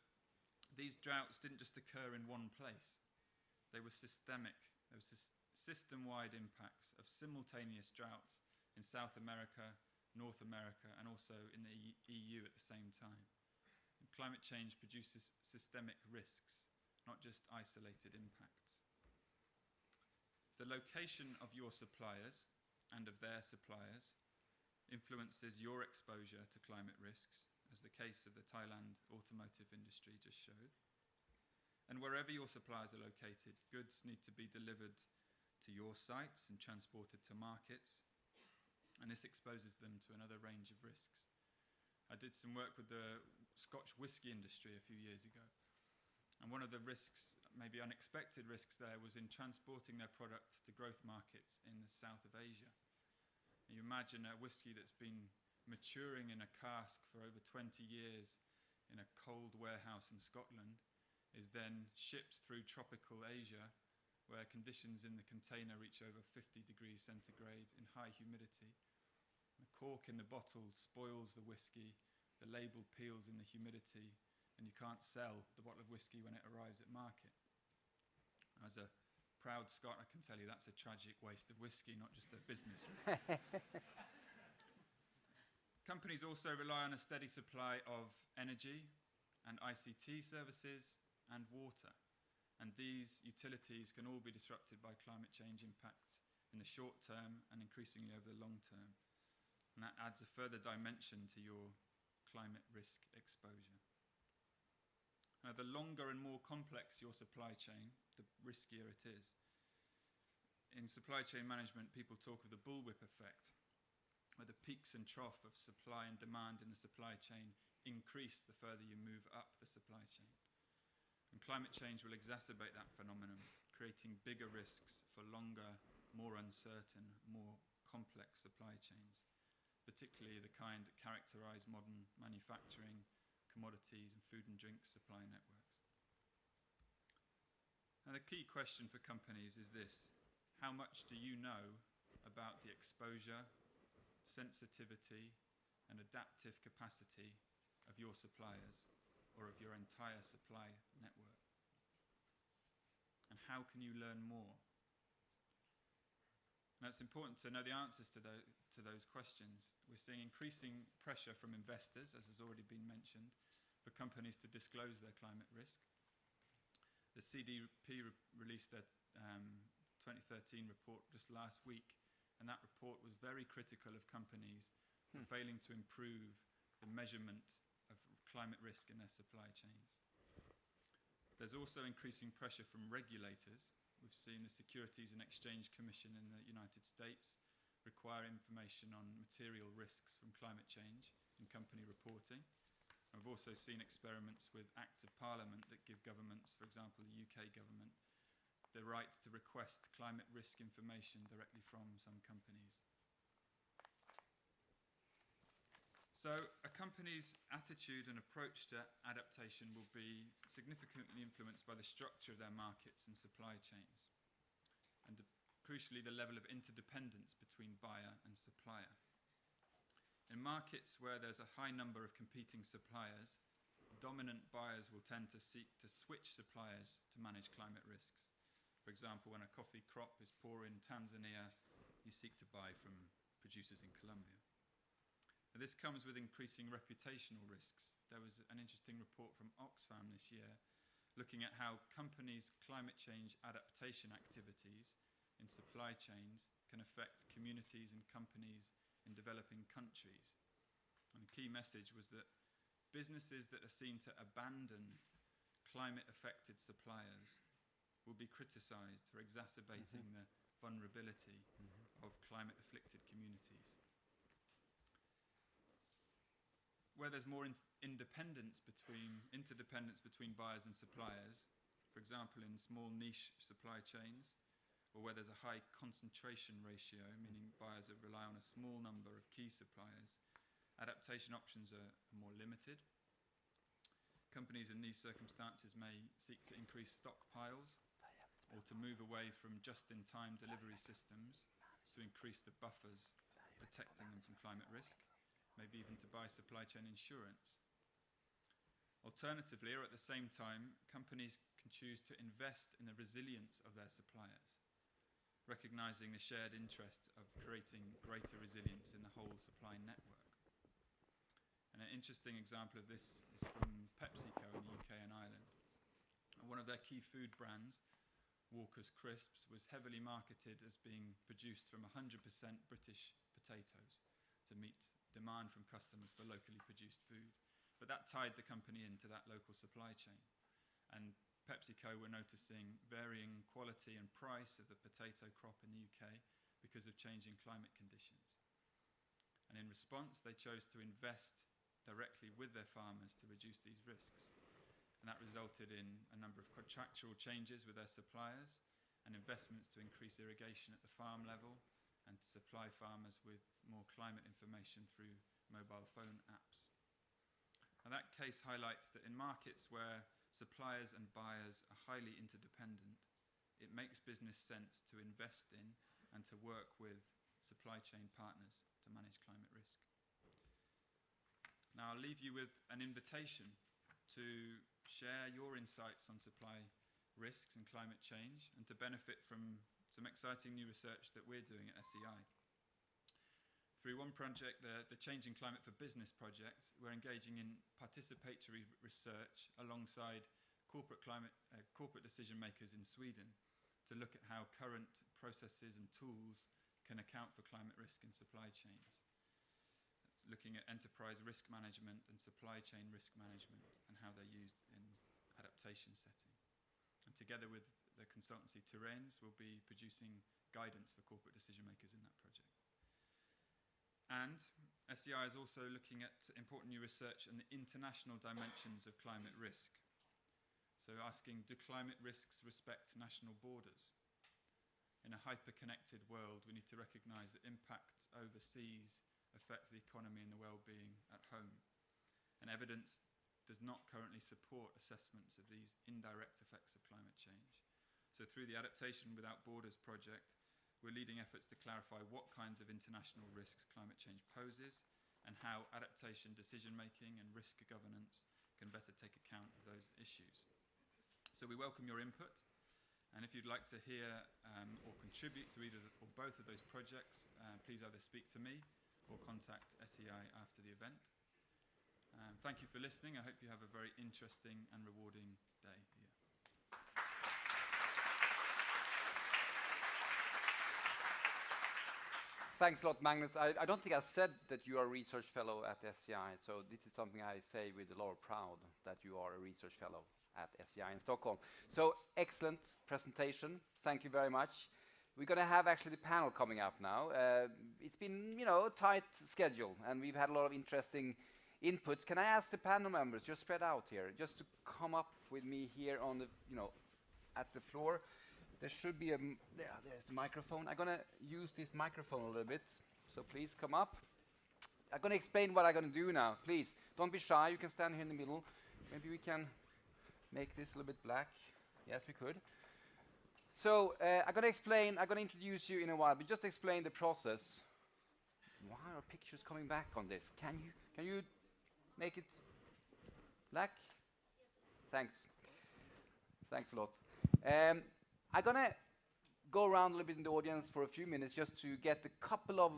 these droughts didn't just occur in one place. They were systemic. There was system-wide impacts of simultaneous droughts in South America, North America, and also in the EU at the same time. And climate change produces systemic risks, not just isolated impacts. The location of your suppliers and of their suppliers influences your exposure to climate risks, as the case of the Thailand automotive industry just showed. And wherever your suppliers are located, goods need to be delivered to your sites and transported to markets, and this exposes them to another range of risks. I did some work with the Scotch whisky industry a few years ago, and one of the risks, maybe unexpected risks there, was in transporting their product to growth markets in the south of Asia. And you imagine a whisky that's been maturing in a cask for over 20 years in a cold warehouse in Scotland is then shipped through tropical Asia, where conditions in the container reach over 50 degrees centigrade in high humidity. The cork in the bottle spoils the whisky, the label peels in the humidity, and you can't sell the bottle of whiskey when it arrives at market. As a proud Scot, I can tell you that's a tragic waste of whiskey, not just a business risk. Companies also rely on a steady supply of energy and ICT services and water. And these utilities can all be disrupted by climate change impacts in the short term and increasingly over the long term. And that adds a further dimension to your climate risk exposure. Now, the longer and more complex your supply chain, the riskier it is. In supply chain management, people talk of the bullwhip effect, where the peaks and trough of supply and demand in the supply chain increase the further you move up the supply chain. And climate change will exacerbate that phenomenon, creating bigger risks for longer, more uncertain, more complex supply chains, particularly the kind that characterize modern manufacturing, commodities and food and drink supply networks. And the key question for companies is this: how much do you know about the exposure, sensitivity and adaptive capacity of your suppliers or of your entire supply network? And how can you learn more? Now, it's important to know the answers to those questions. We're seeing increasing pressure from investors, as has already been mentioned, for companies to disclose their climate risk. The CDP released their 2013 report just last week, and that report was very critical of companies for failing to improve the measurement of climate risk in their supply chains. There's also increasing pressure from regulators. We've seen the Securities and Exchange Commission in the United States require information on material risks from climate change in company reporting. And we've also seen experiments with acts of parliament that give governments, for example the UK government, the right to request climate risk information directly from some companies. So a company's attitude and approach to adaptation will be significantly influenced by the structure of their markets and supply chains, and crucially the level of interdependence between buyer and supplier. In markets where there's a high number of competing suppliers, dominant buyers will tend to seek to switch suppliers to manage climate risks. For example, when a coffee crop is poor in Tanzania, you seek to buy from producers in Colombia. This comes with increasing reputational risks. There was an interesting report from Oxfam this year looking at how companies' climate change adaptation activities in supply chains can affect communities and companies in developing countries. And the key message was that businesses that are seen to abandon climate-affected suppliers will be criticised for exacerbating the vulnerability of climate-afflicted communities. Where there's more interdependence between buyers and suppliers, for example in small niche supply chains, or where there's a high concentration ratio, meaning buyers that rely on a small number of key suppliers, adaptation options are more limited. Companies in these circumstances may seek to increase stockpiles or to move away from just-in-time delivery systems to increase the buffers protecting them from climate risk, maybe even to buy supply chain insurance. Alternatively, or at the same time, companies can choose to invest in the resilience of their suppliers, recognizing the shared interest of creating greater resilience in the whole supply network. And an interesting example of this is from PepsiCo in the UK and Ireland. One of their key food brands, Walker's Crisps, was heavily marketed as being produced from 100% British potatoes to meet demand from customers for locally produced food. But that tied the company into that local supply chain. And PepsiCo were noticing varying quality and price of the potato crop in the UK because of changing climate conditions. And in response, they chose to invest directly with their farmers to reduce these risks. And that resulted in a number of contractual changes with their suppliers and investments to increase irrigation at the farm level and to supply farmers with more climate information through mobile phone apps. And that case highlights that in markets where suppliers and buyers are highly interdependent, it makes business sense to invest in and to work with supply chain partners to manage climate risk. Now I'll leave you with an invitation to share your insights on supply risks and climate change and to benefit from some exciting new research that we're doing at SEI. Through one project, the Changing Climate for Business project, we're engaging in participatory research alongside corporate decision makers in Sweden to look at how current processes and tools can account for climate risk in supply chains. It's looking at enterprise risk management and supply chain risk management and how they're used in adaptation setting. And together with the consultancy Terrains, we'll be producing guidance for corporate decision makers in that project. And SEI is also looking at important new research on the international dimensions of climate risk. So asking, do climate risks respect national borders? In a hyper-connected world, we need to recognise that impacts overseas affect the economy and the well-being at home. And evidence does not currently support assessments of these indirect effects of climate change. So through the Adaptation Without Borders project, we're leading efforts to clarify what kinds of international risks climate change poses and how adaptation decision-making and risk governance can better take account of those issues. So we welcome your input, and if you'd like to hear or contribute to either or both of those projects, please either speak to me or contact SEI after the event. Thank you for listening. I hope you have a very interesting and rewarding day here. Thanks a lot, Magnus. I don't think I said that you are a research fellow at SEI, so this is something I say with a lot of pride, that you are a research fellow at SEI in Stockholm. So excellent presentation. Thank you very much. We're going to have actually the panel coming up now. It's been, a tight schedule, and we've had a lot of interesting inputs. Can I ask the panel members, just spread out here, just to come up with me here on the, at the floor. There should be there's the microphone. I'm going to use this microphone a little bit, so please come up. I'm going to explain what I'm going to do now. Please, don't be shy. You can stand here in the middle. Maybe we can make this a little bit black. Yes, we could. So I'm going to introduce you in a while, but just explain the process. Why are pictures coming back on this? Can you make it black? Thanks. Thanks a lot. I'm going to go around a little bit in the audience for a few minutes just to get a couple of,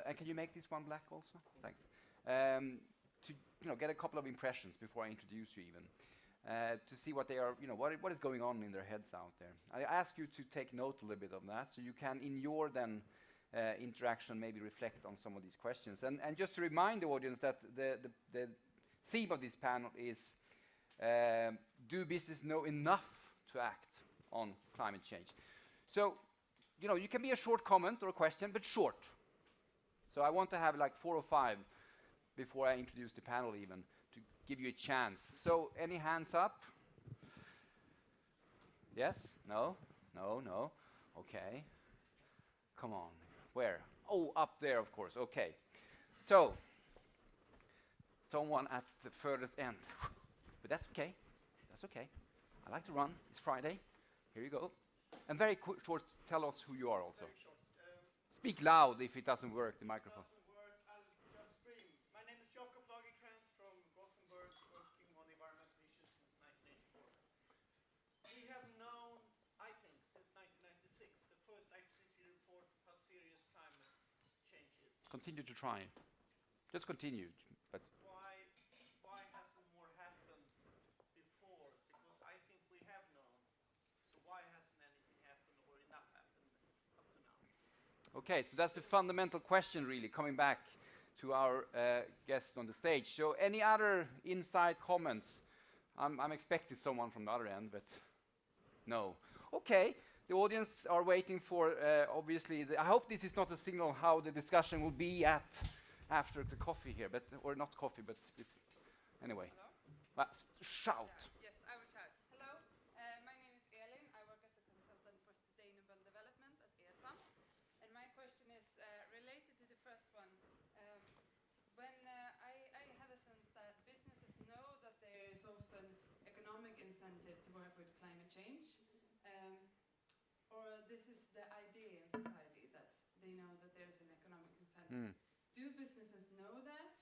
and can you make this one black also? Thanks. To get a couple of impressions before I introduce you even. To see what they are, what is going on in their heads out there. I ask you to take note a little bit of that, so you can, in your then interaction, maybe reflect on some of these questions. And just to remind the audience that the theme of this panel is, do business know enough to act on climate change? So, you can be a short comment or a question, but short. So I want to have like 4 or 5 before I introduce the panel even, to give you a chance. So, any hands up? Yes? No? No? No? Okay. Come on. Where? Oh, up there, of course. Okay. So, someone at the furthest end. But that's okay. That's okay. I like to run. It's Friday. Here you go. And very short, tell us who you are also. Speak loud if it doesn't work, the microphone. I'll just scream. My name is Jakob Lagercrantz from Gothenburg, working on environmental issues since 1984. We have known, I think, since 1996, the first IPCC report, how serious climate change is. Continue to try. Just continue. But Why hasn't more happened before? Because I think we have known. So why hasn't anything happened or enough happened up to now? okay, so that's the fundamental question, really, coming back to our guests on the stage. So, any other inside comments? I'm expecting someone from the other end, but no. Okay, the audience are waiting for, obviously, I hope this is not a signal how the discussion will be after the coffee here, or not coffee, but anyway. Shout. Yes, I will shout. Hello, my name is Elin. I work as a consultant for sustainable development at ESA. And my question is related to the first one. When I have a sense that businesses know that there is also an economic incentive to work with climate change, or this is the idea in society that they know that there is an economic incentive. Do businesses know that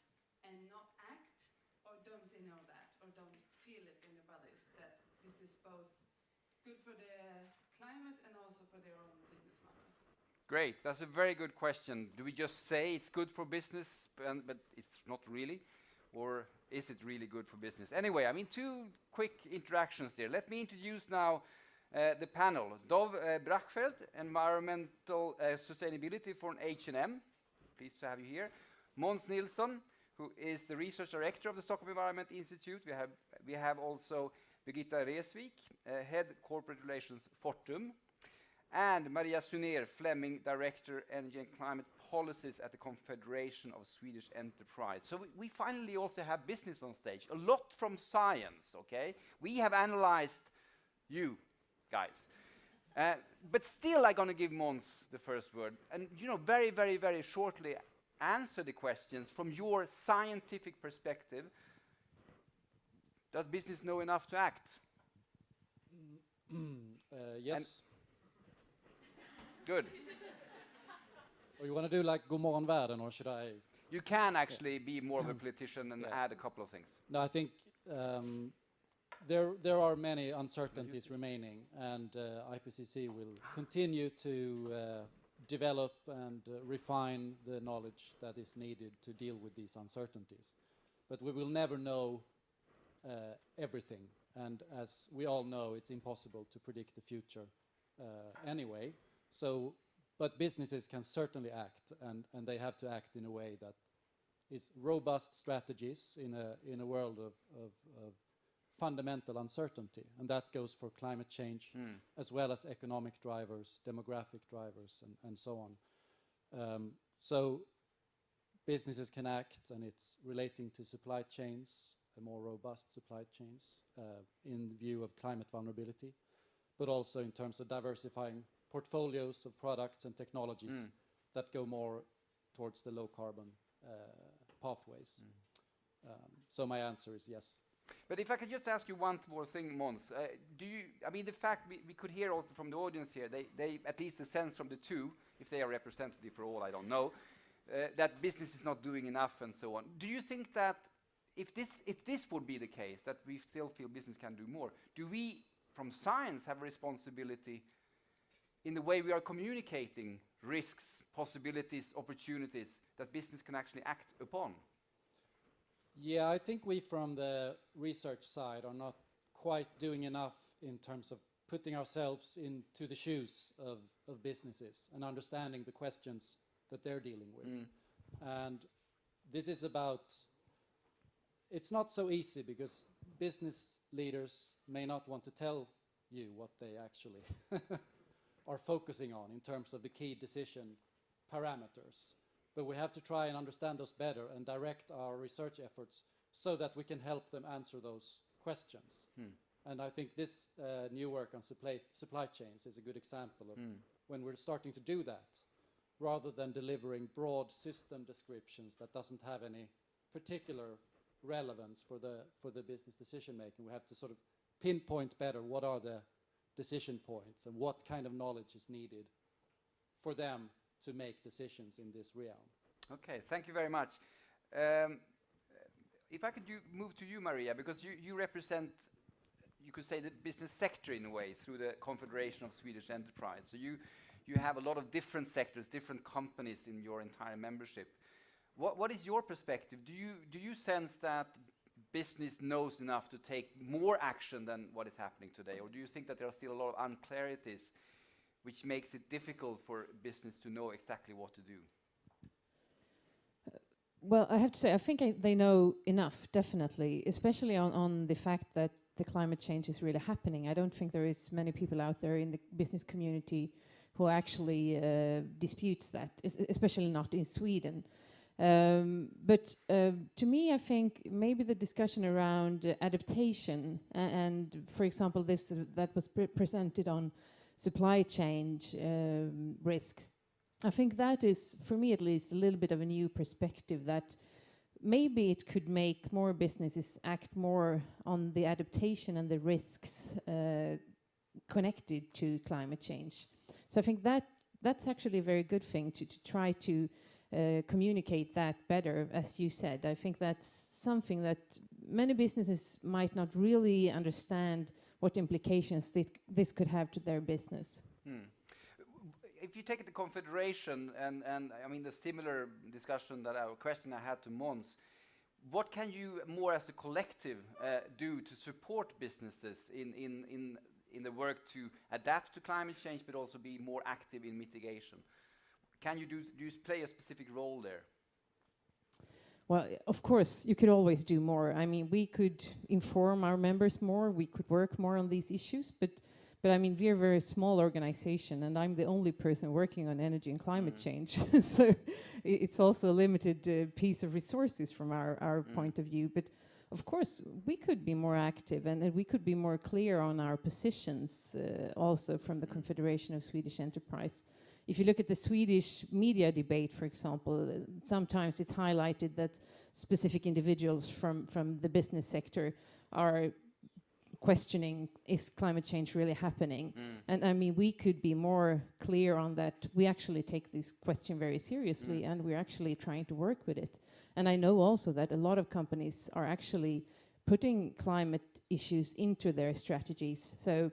and not act, or don't they know that, or don't feel it in their bodies that this is both good for the climate and also for their own business model? Great, that's a very good question. Do we just say it's good for business, but it's not really? or is it really good for business? Anyway, I mean, 2 quick interactions there. Let me introduce now the panel. Dov Brachfeld, Environmental Sustainability for H&M. Pleased to have you here. Måns Nilsson, who is the Research Director of the Stockholm Environment Institute. We have also Birgitta Resvik, Head Corporate Relations Fortum, and Maria Suner Fleming, Director Energy and Climate Policies at the Confederation of Swedish Enterprise. So we finally also have business on stage, a lot from science, okay? We have analyzed you guys. But still I'm gonna give Måns the first word, and very, very, very shortly answer the questions from your scientific perspective. Does business know enough to act? Yes. Good. Or you want to do like God morgon världen, or should I? You can actually be more of a politician and add a couple of things. No, I think there are many uncertainties remaining, and IPCC will continue to develop and refine the knowledge that is needed to deal with these uncertainties. But we will never know everything, and as we all know, it's impossible to predict the future anyway. So, but businesses can certainly act, and they have to act in a way that is robust strategies in a world of fundamental uncertainty, and that goes for climate change as well as economic drivers, demographic drivers, and so on. So businesses can act, and it's relating to supply chains, a more robust supply chains in view of climate vulnerability, but also in terms of diversifying portfolios of products and technologies that go more towards the low carbon pathways. So my answer is yes. But if I could just ask you one more thing, Måns, the fact we could hear also from the audience here, they at least the sense from the 2, if they are representative for all, I don't know, that business is not doing enough and so on. Do you think that if this would be the case, that we still feel business can do more, do we from science have a responsibility in the way we are communicating risks, possibilities, opportunities that business can actually act upon? Yeah, I think we from the research side are not quite doing enough in terms of putting ourselves into the shoes of businesses and understanding the questions that they're dealing with. And this is about, it's not so easy because business leaders may not want to tell you what they actually are focusing on in terms of the key decision parameters. But we have to try and understand those better and direct our research efforts so that we can help them answer those questions. And I think this new work on supply chains is a good example of when we're starting to do that, rather than delivering broad system descriptions that doesn't have any particular relevance for the business decision making. We have to sort of pinpoint better what are the decision points and what kind of knowledge is needed for them to make decisions in this realm. Okay, thank you very much. If I could move to you, Maria, because you represent, you could say, the business sector in a way through the Confederation of Swedish Enterprise. So you have a lot of different sectors, different companies in your entire membership. What is your perspective? Do you sense that business knows enough to take more action than what is happening today? Or do you think that there are still a lot of unclarities which makes it difficult for business to know exactly what to do? Well, I have to say, I think they know enough, definitely, especially on the fact that the climate change is really happening. I don't think there is many people out there in the business community who actually disputes that, especially not in Sweden. But to me, I think maybe the discussion around adaptation and, for example, that was presented on supply chain risks. I think that is, for me at least, a little bit of a new perspective that maybe it could make more businesses act more on the adaptation and the risks connected to climate change. So I think that's actually a very good thing to try to communicate that better, as you said. I think that's something that many businesses might not really understand what implications this could have to their business. If you take the Confederation and I mean the similar discussion question I had to Måns, what can you, more as a collective, do to support businesses in the work to adapt to climate change, but also be more active in mitigation? Can you do you play a specific role there? Well, of course, you could always do more. I mean, we could inform our members more, we could work more on these issues, but I mean, we're a very small organization, and I'm the only person working on energy and climate change. So it's also a limited piece of resources from our point of view. But of course, we could be more active, and we could be more clear on our positions also from the Confederation of Swedish Enterprise. If you look at the Swedish media debate, for example, sometimes it's highlighted that specific individuals from the business sector are questioning, is climate change really happening? And I mean, we could be more clear on that. We actually take this question very seriously, and we're actually trying to work with it. And I know also that a lot of companies are actually putting climate issues into their strategies. So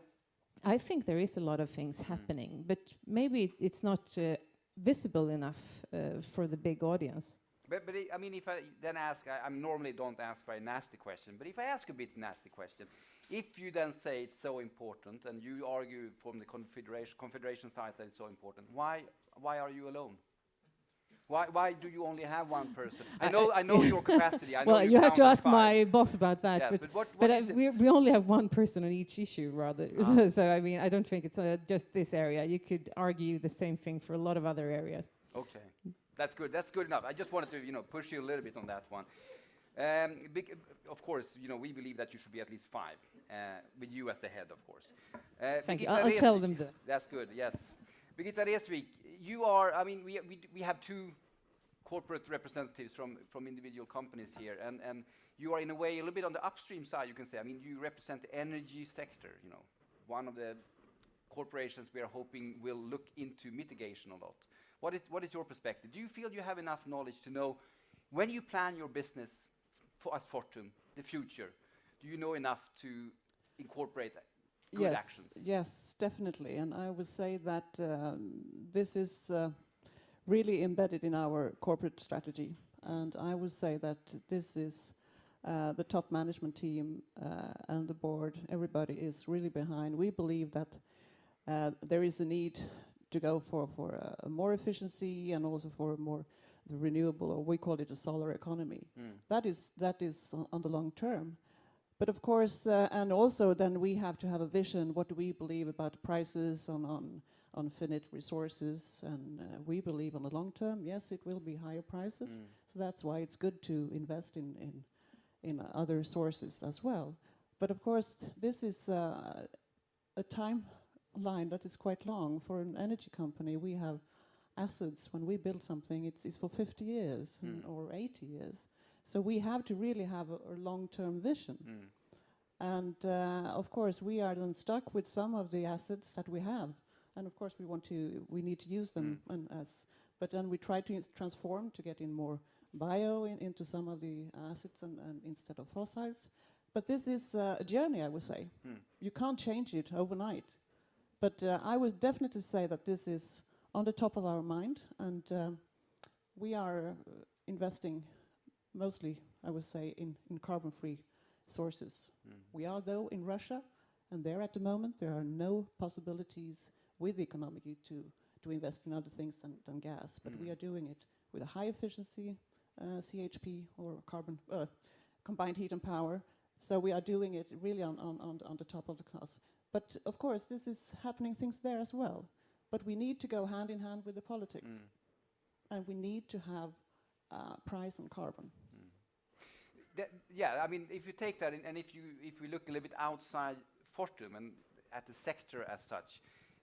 I think there is a lot of things happening, but maybe it's not visible enough for the big audience. But I mean, if I then ask, I normally don't ask for a nasty question, but if I ask a bit nasty question, if you then say it's so important, and you argue from the confederation side that it's so important, why are you alone? Why do you only have one person? I know your capacity. I know well, you have to ask my boss about that. Yes, but we only have one person on each issue, rather. So I mean, I don't think it's just this area. You could argue the same thing for a lot of other areas. Okay, that's good. That's good enough. I just wanted to, push you a little bit on that one. Of course, we believe that you should be at least 5, with you as the head, of course. Thank you. I'll tell them that. That's good. Yes. Birgitta Resvik, you are, I mean, we have 2 corporate representatives from individual companies here, and you are in a way a little bit on the upstream side, you can say. I mean, you represent the energy sector, one of the corporations we are hoping will look into mitigation a lot. What is your perspective? Do you feel you have enough knowledge to know when you plan your business as Fortum, the future, do you know enough to incorporate good actions? Yes, definitely. And I would say that this is really embedded in our corporate strategy. And I would say that this is the top management team and the board, everybody is really behind. We believe that there is a need to go for more efficiency and also for more the renewable, or we call it a solar economy. That is on the long term. But of course, and also then we have to have a vision. What do we believe about prices on finite resources? And we believe on the long term, yes, it will be higher prices. So that's why it's good to invest in other sources as well. But of course, this is a timeline that is quite long. For an energy company, we have assets. When we build something, it's for 50 years or 80 years. So we have to really have a long-term vision. And of course, we are then stuck with some of the assets that we have. And of course, we need to use them. But then we try to transform to get in more bio into some of the assets and instead of fossils. But this is a journey, I would say. You can't change it overnight. But I would definitely say that this is on the top of our mind. And we are investing mostly, I would say, in carbon-free sources. We are, though, in Russia, and there at the moment there are no possibilities with economically to invest in other things than gas. But we are doing it with a high efficiency CHP or carbon combined heat and power. So we are doing it really on the top of the class. But of course, this is happening things there as well. But we need to go hand in hand with the politics, and we need to have price on carbon. Yeah, I mean, if you take that, and if we look a little bit outside Fortum and at the sector as such,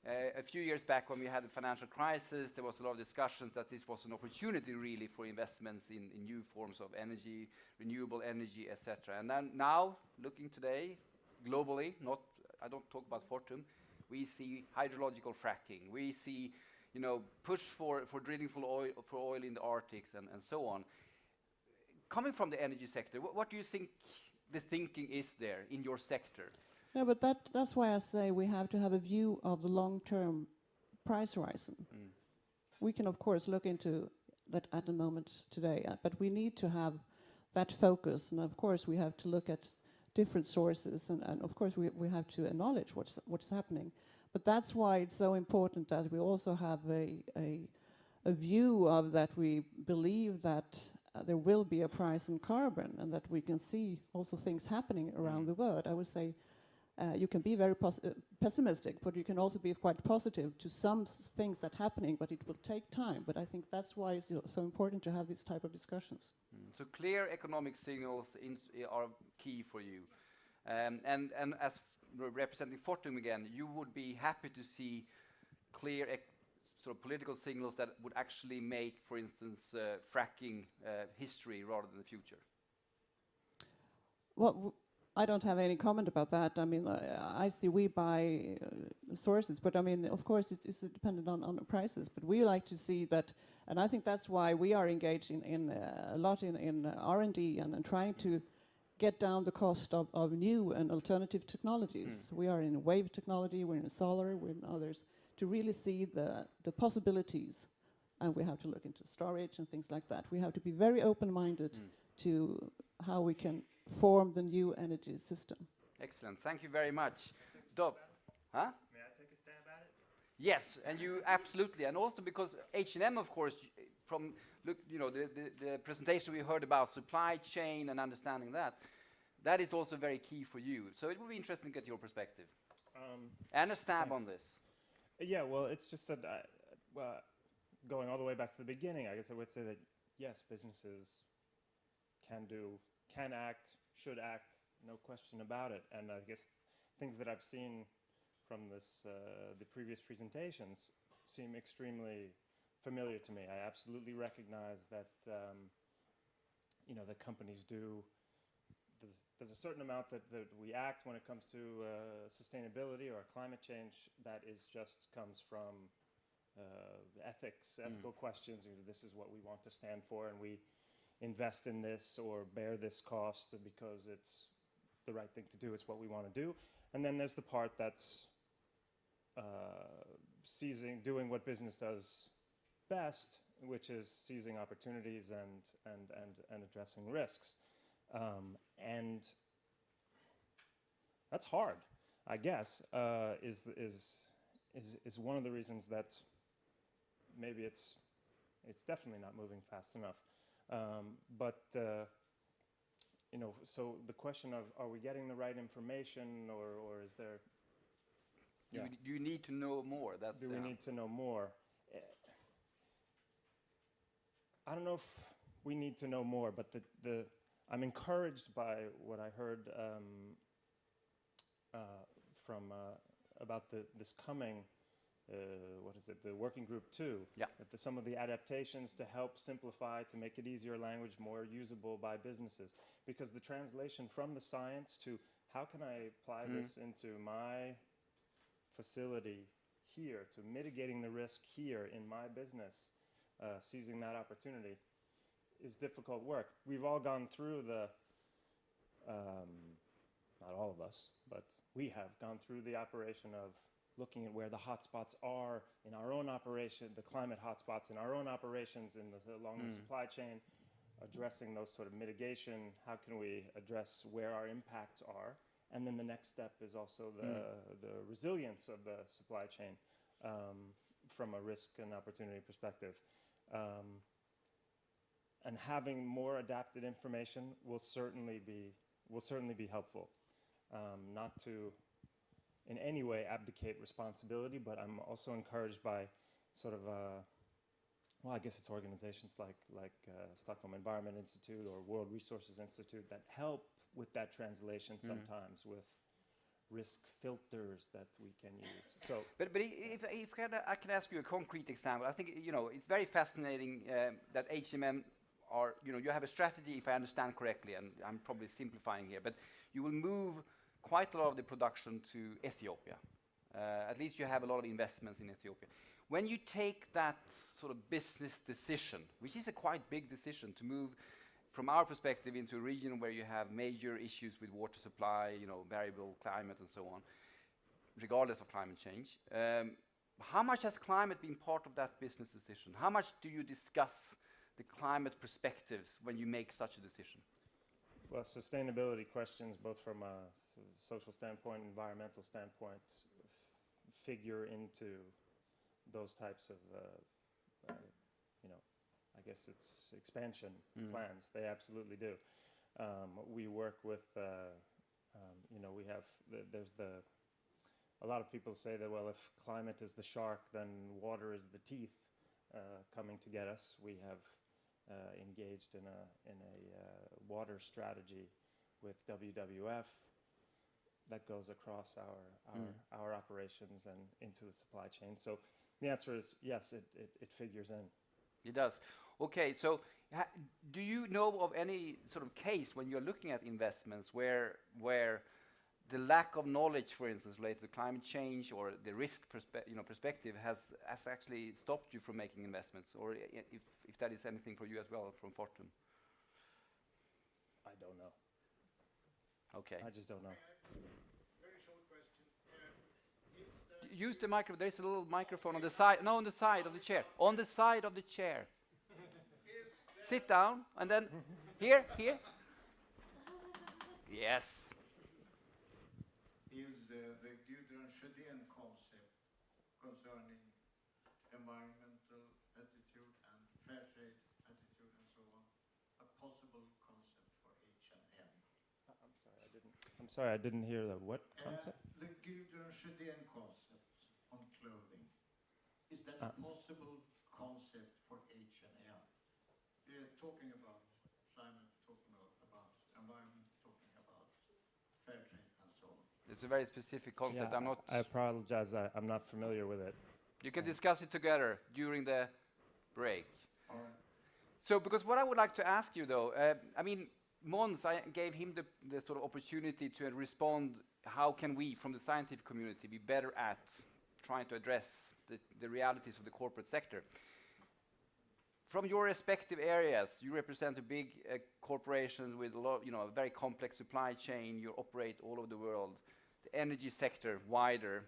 a few years back when we had the financial crisis, there was a lot of discussions that this was an opportunity really for investments in new forms of energy, renewable energy, etc. And then now, looking today, globally, I don't talk about Fortum, we see hydrological fracking, we see, push for drilling for oil in the Arctic and so on. Coming from the energy sector, what do you think the thinking is there in your sector? No, but that's why I say we have to have a view of the long-term price horizon. We can, of course, look into that at the moment today, but we need to have that focus. And of course, we have to look at different sources, and of course, we have to acknowledge what's happening. But that's why it's so important that we also have a view of that we believe that there will be a price on carbon, and that we can see also things happening around the world. I would say you can be very pessimistic, but you can also be quite positive to some things that are happening, but it will take time. But I think that's why it's so important to have these type of discussions. So clear economic signals are key for you. And as representing Fortum again, you would be happy to see clear sort of political signals that would actually make, for instance, fracking history rather than the future. Well, I don't have any comment about that. I mean, I see we buy sources, but I mean, of course, it's dependent on the prices. But we like to see that, and I think that's why we are engaged in a lot in R&D and trying to get down the cost of new and alternative technologies. We are in wave technology, we're in solar, we're in others, to really see the possibilities. And we have to look into storage and things like that. We have to be very open-minded to how we can form the new energy system. Excellent. Thank you very much. Huh? May I take a stab at it? Yes, and you absolutely, and also because H&M, of course, from the presentation we heard about supply chain and understanding that is also very key for you. So it will be interesting to get your perspective and a stab on this. Yeah, well, it's just that going all the way back to the beginning, I guess I would say that yes, businesses can act, should act, no question about it. And I guess things that I've seen from the previous presentations seem extremely familiar to me. I absolutely recognize that that companies do. There's a certain amount that we act when it comes to sustainability or climate change that comes from ethical questions. This is what we want to stand for, and we invest in this or bear this cost because it's the right thing to do. It's what we want to do. And then there's the part that's doing what business does best, which is seizing opportunities and addressing risks. And that's hard, I guess, is one of the reasons that maybe it's definitely not moving fast enough. So the question of, are we getting the right information, or is there... Yeah. Do you need to know more? Do we need to know more? I don't know if we need to know more, but I'm encouraged by what I heard about this coming, the working group 2. Yeah. That some of the adaptations to help simplify, to make it easier language, more usable by businesses. Because the translation from the science to how can I apply this into my facility here, to mitigating the risk here in my business, seizing that opportunity, is difficult work. We've all gone through not all of us, but we have gone through the operation of looking at where the hotspots are in our own operation, the climate hotspots in our own operations along the supply chain, addressing those sort of mitigation. How can we address where our impacts are? And then the next step is also the resilience of the supply chain from a risk and opportunity perspective. And having more adapted information will certainly be helpful. Not to in any way abdicate responsibility, but I'm also encouraged by sort of I guess it's organizations like Stockholm Environment Institute or World Resources Institute that help with that translation sometimes with risk filters that we can use. So, but if I can ask you a concrete example, I think it's very fascinating that HMM are you have a strategy, if I understand correctly, and I'm probably simplifying here, but you will move quite a lot of the production to Ethiopia. At least you have a lot of investments in Ethiopia. When you take that sort of business decision, which is a quite big decision to move from our perspective into a region where you have major issues with water supply, variable climate and so on, regardless of climate change, how much has climate been part of that business decision? How much do you discuss the climate perspectives when you make such a decision? Well, sustainability questions, both from a social standpoint, environmental standpoint, figure into those types of, you know, I guess it's expansion plans. They absolutely do. We work with, you know, we have, a lot of people say that, well, if climate is the shark, then water is the teeth coming to get us. We have engaged in a water strategy with WWF that goes across our operations and into the supply chain. So the answer is yes, it figures in. It does. Okay, so do you know of any sort of case when you're looking at investments where the lack of knowledge, for instance, related to climate change or the risk perspective has actually stopped you from making investments, or if that is anything for you as well from Fortum? I don't know. Okay. I just don't know. Very short question. Use the microphone. There's a little microphone on the side. No, on the side of the chair. On the side of the chair. Sit down and then here. Yes. Is the Gudrun Sjödén concept concerning environmental attitude and fair trade attitude and so on a possible concept for H&M? I'm sorry, I didn't hear the what concept? The Gudrun Sjödén concept on clothing. Is that a possible concept for H&M? Talking about climate, talking about environment, talking about fair trade and so on. It's a very specific concept. Yeah, I apologize. I'm not familiar with it. You can discuss it together during the break. All right. So, because what I would like to ask you, though, I mean, Måns, I gave him the sort of opportunity to respond. How can we, from the scientific community, be better at trying to address the realities of the corporate sector? From your respective areas, you represent a big corporations with a lot, a very complex supply chain. You operate all over the world. The energy sector, wider,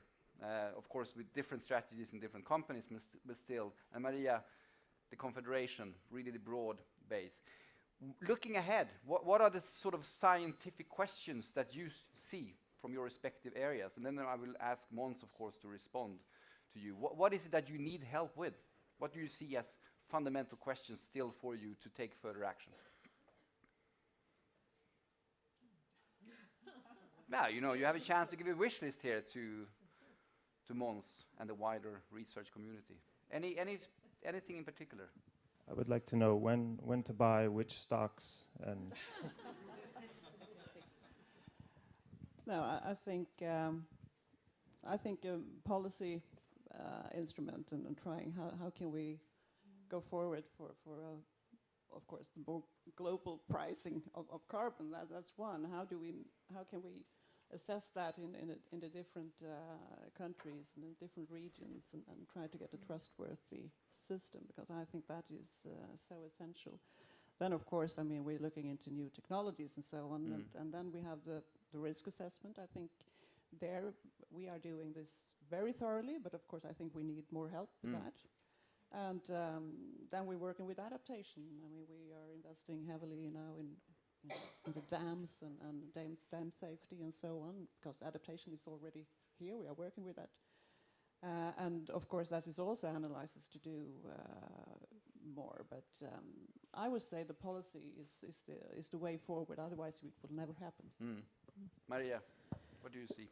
of course, with different strategies in different companies, but still. And Maria, the confederation, really the broad base. Looking ahead, what are the sort of scientific questions that you see from your respective areas? And then I will ask Måns, of course, to respond to you. What is it that you need help with? What do you see as fundamental questions still for you to take further action? Now, you have a chance to give a wish list here to Måns and the wider research community. Anything in particular? I would like to know when to buy which stocks and. No, I think a policy instrument and trying how can we go forward for of course the more global pricing of carbon. That's one. How can we assess that in the different countries and in different regions and try to get a trustworthy system, because I think that is so essential. Then of course, I mean, we're looking into new technologies and so on, and then we have the risk assessment. I think there we are doing this very thoroughly, but of course I think we need more help with that. And then we're working with adaptation. I mean, we are investing heavily now in the dams and dam safety and so on, because adaptation is already here. We are working with that. And of course, that is also analysis to do more. But I would say the policy is the way forward. Otherwise, it will never happen. Maria, what do you see?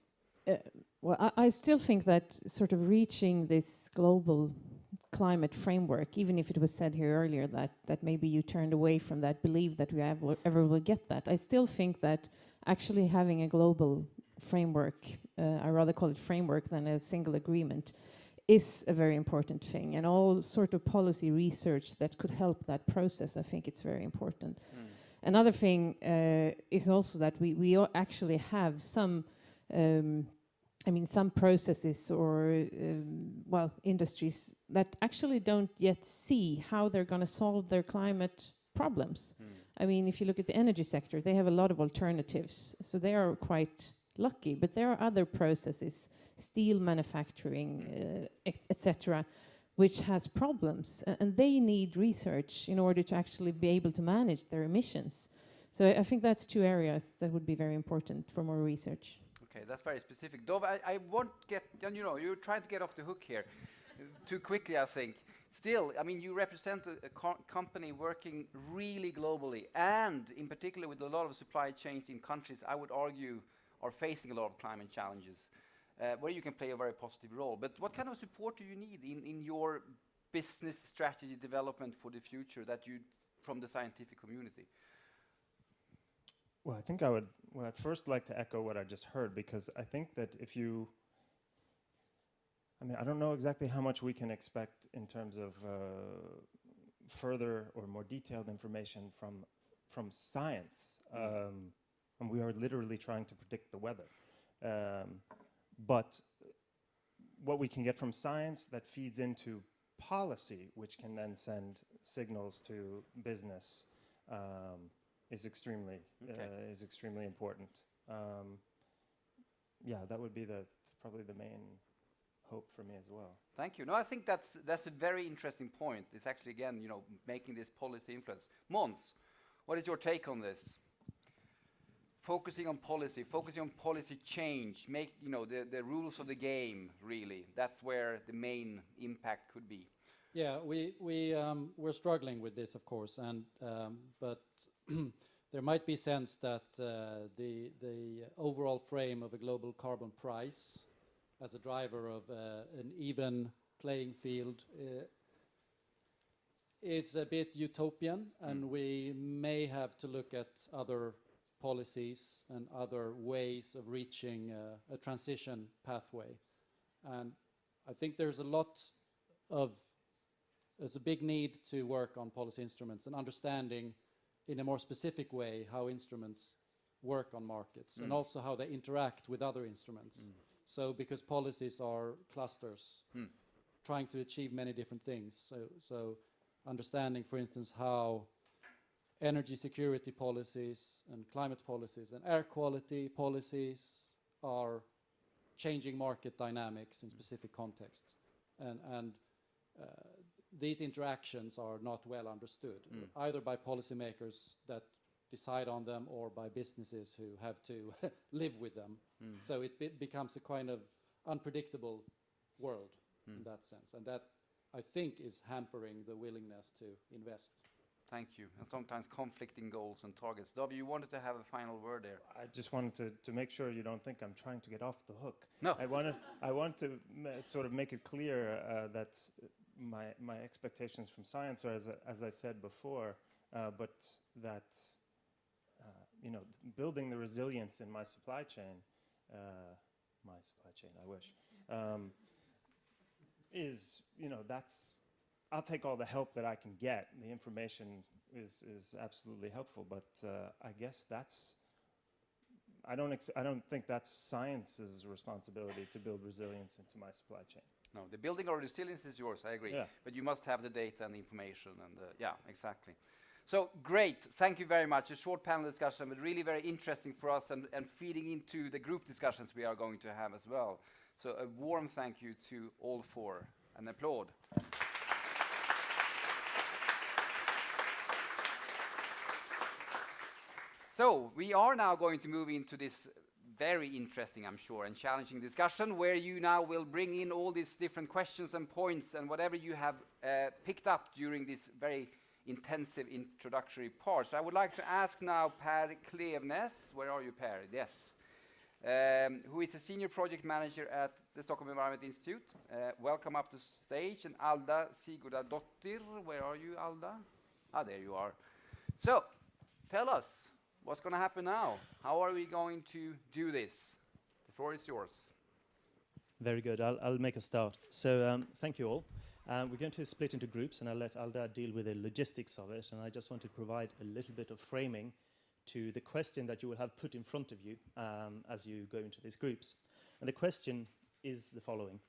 Well, I still think that sort of reaching this global climate framework, even if it was said here earlier that maybe you turned away from that belief that we ever will get that, I still think that actually having a global framework, I rather call it framework than a single agreement, is a very important thing. And all sort of policy research that could help that process, I think it's very important. Another thing is also that we actually have some some processes or, industries that actually don't yet see how they're going to solve their climate problems. I mean, if you look at the energy sector, they have a lot of alternatives, so they are quite lucky. But there are other processes, steel manufacturing, etc., which has problems, and they need research in order to actually be able to manage their emissions. So I think that's two areas that would be very important for more research. Okay, that's very specific. Dov, I won't get, and you know, you're trying to get off the hook here too quickly, I think. Still, I mean, you represent a company working really globally, and in particular with a lot of supply chains in countries, I would argue, are facing a lot of climate challenges, where you can play a very positive role. But what kind of support do you need in your business strategy development for the future that you, from the scientific community? Well, I think I'd first like to echo what I just heard, because I think that if you, I mean, I don't know exactly how much we can expect in terms of further or more detailed information from science. And we are literally trying to predict the weather. But what we can get from science that feeds into policy, which can then send signals to business, is extremely important. Yeah, that would be probably the main hope for me as well. Thank you. No, I think that's a very interesting point. It's actually, again, you know, making this policy influence. Måns, what is your take on this? Focusing on policy change, make, you know, the rules of the game, really. That's where the main impact could be. Yeah, we're struggling with this, of course, and but there might be sense that the overall frame of a global carbon price as a driver of an even playing field is a bit utopian, and we may have to look at other policies and other ways of reaching a transition pathway. And I think there's a big need to work on policy instruments and understanding in a more specific way how instruments work on markets and also how they interact with other instruments. So because policies are clusters trying to achieve many different things. So understanding, for instance, how energy security policies and climate policies and air quality policies are changing market dynamics in specific contexts. And these interactions are not well understood, either by policymakers that decide on them or by businesses who have to live with them. So it becomes a kind of unpredictable world in that sense. And that, I think, is hampering the willingness to invest. Thank you. And sometimes conflicting goals and targets. Dov, you wanted to have a final word there. I just wanted to make sure you don't think I'm trying to get off the hook. No. I want to sort of make it clear that my expectations from science are, as I said before, but that you know, building the resilience in my supply chain, I wish, is, you know, I'll take all the help that I can get. The information is absolutely helpful, but I guess I don't think that's science's responsibility to build resilience into my supply chain. No, the building of resilience is yours, I agree. Yeah. But you must have the data and the information, and yeah, exactly. So great, thank you very much. A short panel discussion, but really very interesting for us and feeding into the group discussions we are going to have as well. So a warm thank you to all four. An applaud. So we are now going to move into this very interesting, I'm sure, and challenging discussion where you now will bring in all these different questions and points and whatever you have picked up during this very intensive introductory part. So I would like to ask now Per Klevnes, where are you, Per? Yes. Who is a senior project manager at the Stockholm Environment Institute. Welcome up to stage. And Alda Sigurdardottir, where are you, Alda? Ah, there you are. So, tell us, what's going to happen now? How are we going to do this? The floor is yours. Very good. I'll make a start. So, thank you all. We're going to split into groups, and I'll let Alda deal with the logistics of it. And I just want to provide a little bit of framing to the question that you will have put in front of you as you go into these groups. And the question is the following.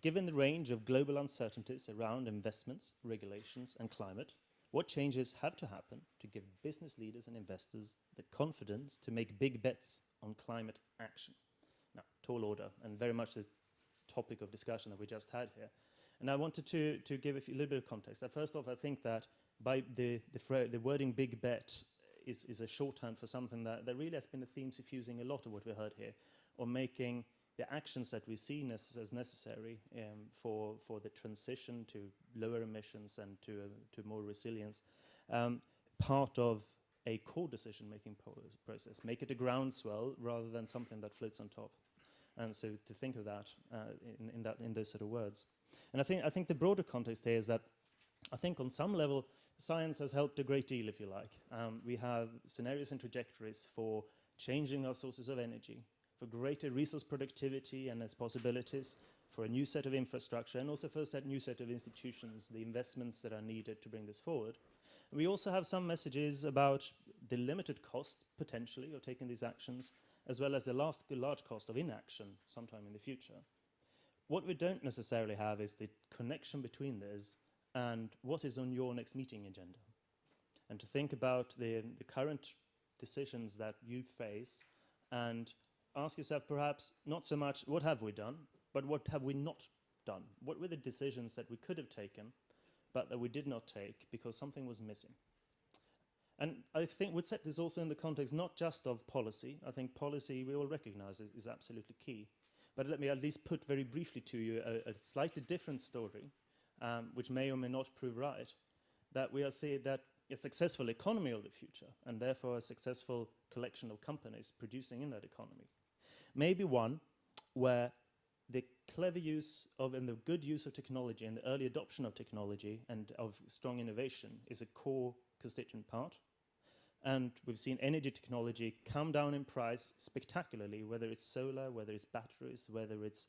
Given the range of global uncertainties around investments, regulations, and climate, what changes have to happen to give business leaders and investors the confidence to make big bets on climate action? Now, tall order, and very much the topic of discussion that we just had here. And I wanted to give a little bit of context. First off, I think that by the wording big bet is a shorthand for something that really has been a theme suffusing a lot of what we heard here, or making the actions that we see as necessary for the transition to lower emissions and to more resilience, part of a core decision-making process. Make it a groundswell rather than something that floats on top. And so to think of that in those sort of words. And I think the broader context here is that I think on some level science has helped a great deal, if you like. We have scenarios and trajectories for changing our sources of energy, for greater resource productivity and its possibilities, for a new set of infrastructure, and also for a new set of institutions, the investments that are needed to bring this forward. And we also have some messages about the limited cost, potentially, of taking these actions, as well as the large cost of inaction sometime in the future. What we don't necessarily have is the connection between this and what is on your next meeting agenda. And to think about the current decisions that you face and ask yourself perhaps not so much what have we done, but what have we not done? What were the decisions that we could have taken but that we did not take because something was missing? And I think we'd set this also in the context not just of policy. I think policy we all recognize is absolutely key. But let me at least put very briefly to you a slightly different story, which may or may not prove right, that we are seeing that a successful economy of the future, and therefore a successful collection of companies producing in that economy, may be one where the clever use of and the good use of technology and the early adoption of technology and of strong innovation is a core constituent part. And we've seen energy technology come down in price spectacularly, whether it's solar, whether it's batteries, whether it's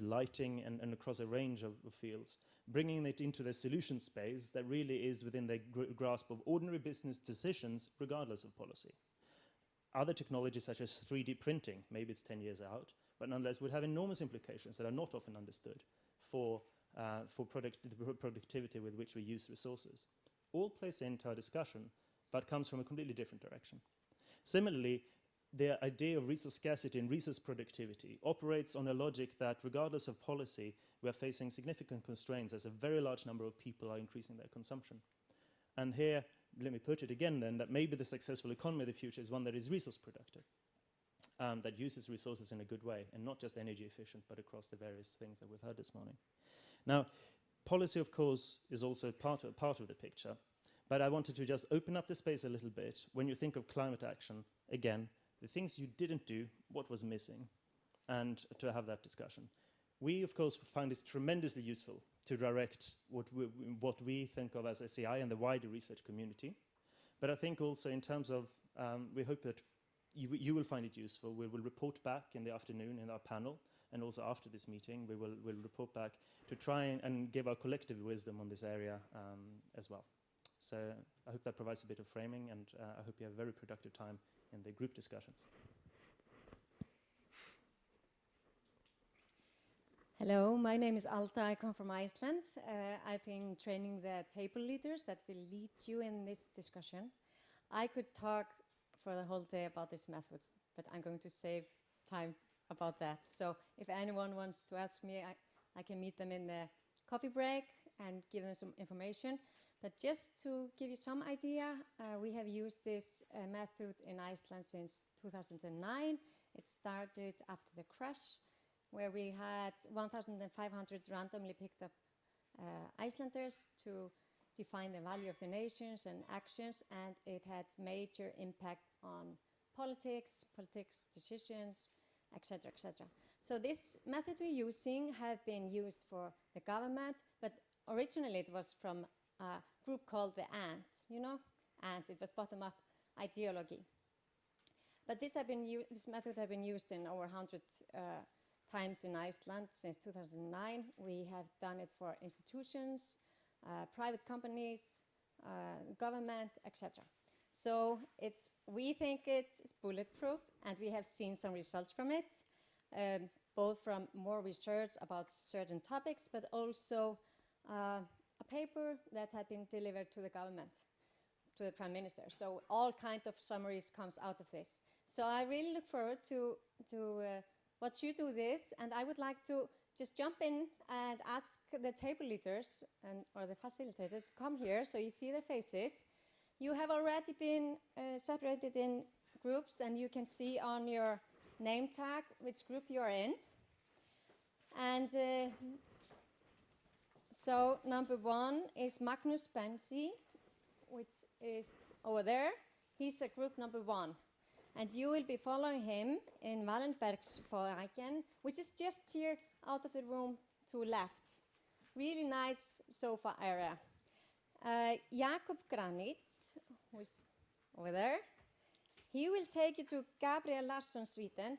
lighting and across a range of fields, bringing it into the solution space that really is within the grasp of ordinary business decisions, regardless of policy. Other technologies such as 3D printing, maybe it's 10 years out, but nonetheless would have enormous implications that are not often understood for the productivity with which we use resources. All plays into our discussion, but comes from a completely different direction. Similarly, the idea of resource scarcity and resource productivity operates on a logic that, regardless of policy, we are facing significant constraints as a very large number of people are increasing their consumption. And here, let me put it again then, that maybe the successful economy of the future is one that is resource productive, that uses resources in a good way, and not just energy efficient, but across the various things that we've heard this morning. Now, policy, of course, is also part of the picture, but I wanted to just open up the space a little bit. When you think of climate action, again, the things you didn't do, what was missing, and to have that discussion. We, of course, find this tremendously useful to direct what we think of as SEI and the wider research community. But I think also in terms of, we hope that you will find it useful. We will report back in the afternoon in our panel, and also after this meeting, we'll report back to try and give our collective wisdom on this area as well. So I hope that provides a bit of framing, and I hope you have a very productive time in the group discussions. Hello, my name is Alta. I come from Iceland. I've been training the table leaders that will lead you in this discussion. I could talk for the whole day about these methods, but I'm going to save time about that. So if anyone wants to ask me, I can meet them in the coffee break and give them some information. But just to give you some idea, we have used this method in Iceland since 2009. It started after the crash, where we had 1,500 randomly picked up Icelanders to define the value of the nations and actions, and it had major impact on politics decisions, etc., etc. So this method we're using have been used for the government, but originally it was from a group called the Ants, you know? Ants, it was bottom-up ideology. But this method has been used in over 100 times in Iceland since 2009. We have done it for institutions, private companies, government, etc. So we think it's bulletproof, and we have seen some results from it, both from more research about certain topics, but also a paper that had been delivered to the government, to the Prime Minister. So all kinds of summaries comes out of this. So I really look forward to watch you do this, and I would like to just jump in and ask the table leaders or the facilitator to come here so you see their faces. You have already been separated in groups, and you can see on your name tag which group you are in. And so number 1 is Magnus Benzi, which is over there. He's a group number 1. And you will be following him in Wallenbergsforeningen, which is just here out of the room to left. Really nice sofa area. Jakob Granit, who's over there, he will take you to Gabriel Larsson, Sweden,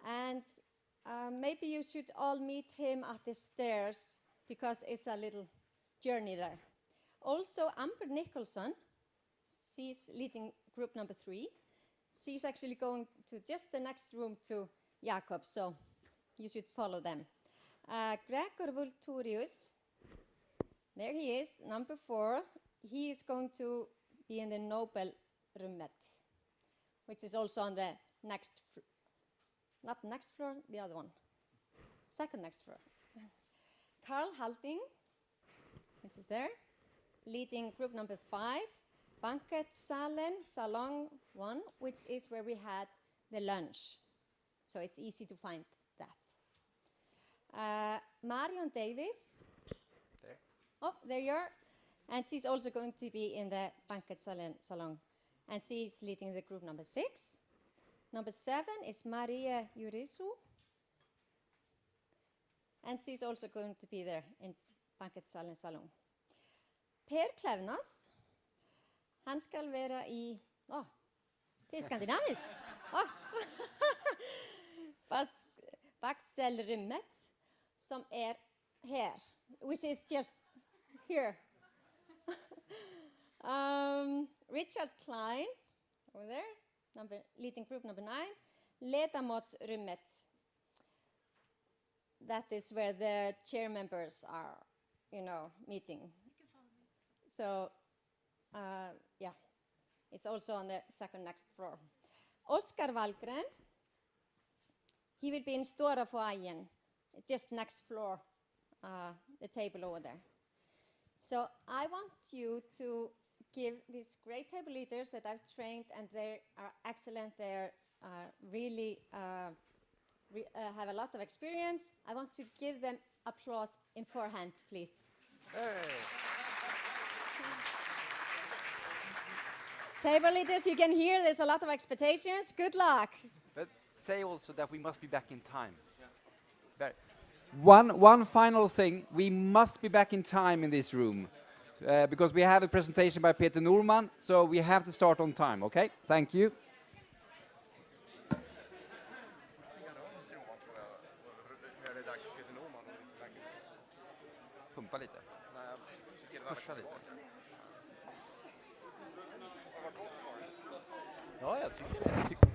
and maybe you should all meet him at the stairs because it's a little journey there. Also, Amber Nicholson, she's leading group number 3. She's actually going to just the next room to Jakob, so you should follow them. Gregor Vulturius, there he is, number 4. He is going to be in the Nobel Rummet, which is also on the next, not next floor, the other one. Second next floor. Carl Halding, which is there, leading group number 5, Banquetsalen, Salon 1, which is where we had the lunch. So it's easy to find that. Marion Davis. There. Oh, there you are. And she's also going to be in the Banquetsalen Salon. And she's leading the group number 6. Number 7 is Maria Jurisu. And she's also going to be there in Banquetsalen Salon. Per Klevnas. Han skal være i... det er skandinavisk. Bakselrummet, som er her, which is just here. Richard Klein, over there, leading group number 9. Ledamotsrummet. That is where the chair members are, meeting. So, yeah, it's also on the second next floor. Oscar Wallgren, he will be in Stora Foajén, just next floor, the table over there. So I want you to give these great table leaders that I've trained, and they are excellent, they really have a lot of experience. I want to give them applause in forehand, please. Hey. Table leaders, you can hear there's a lot of expectations. Good luck. But say also that we must be back in time. Yeah. One final thing, we must be back in time in this room because we have a presentation by Peter Norman, so we have to start on time, okay? Thank you. Pumpa lite. Pusha lite. Ja, jag tycker det.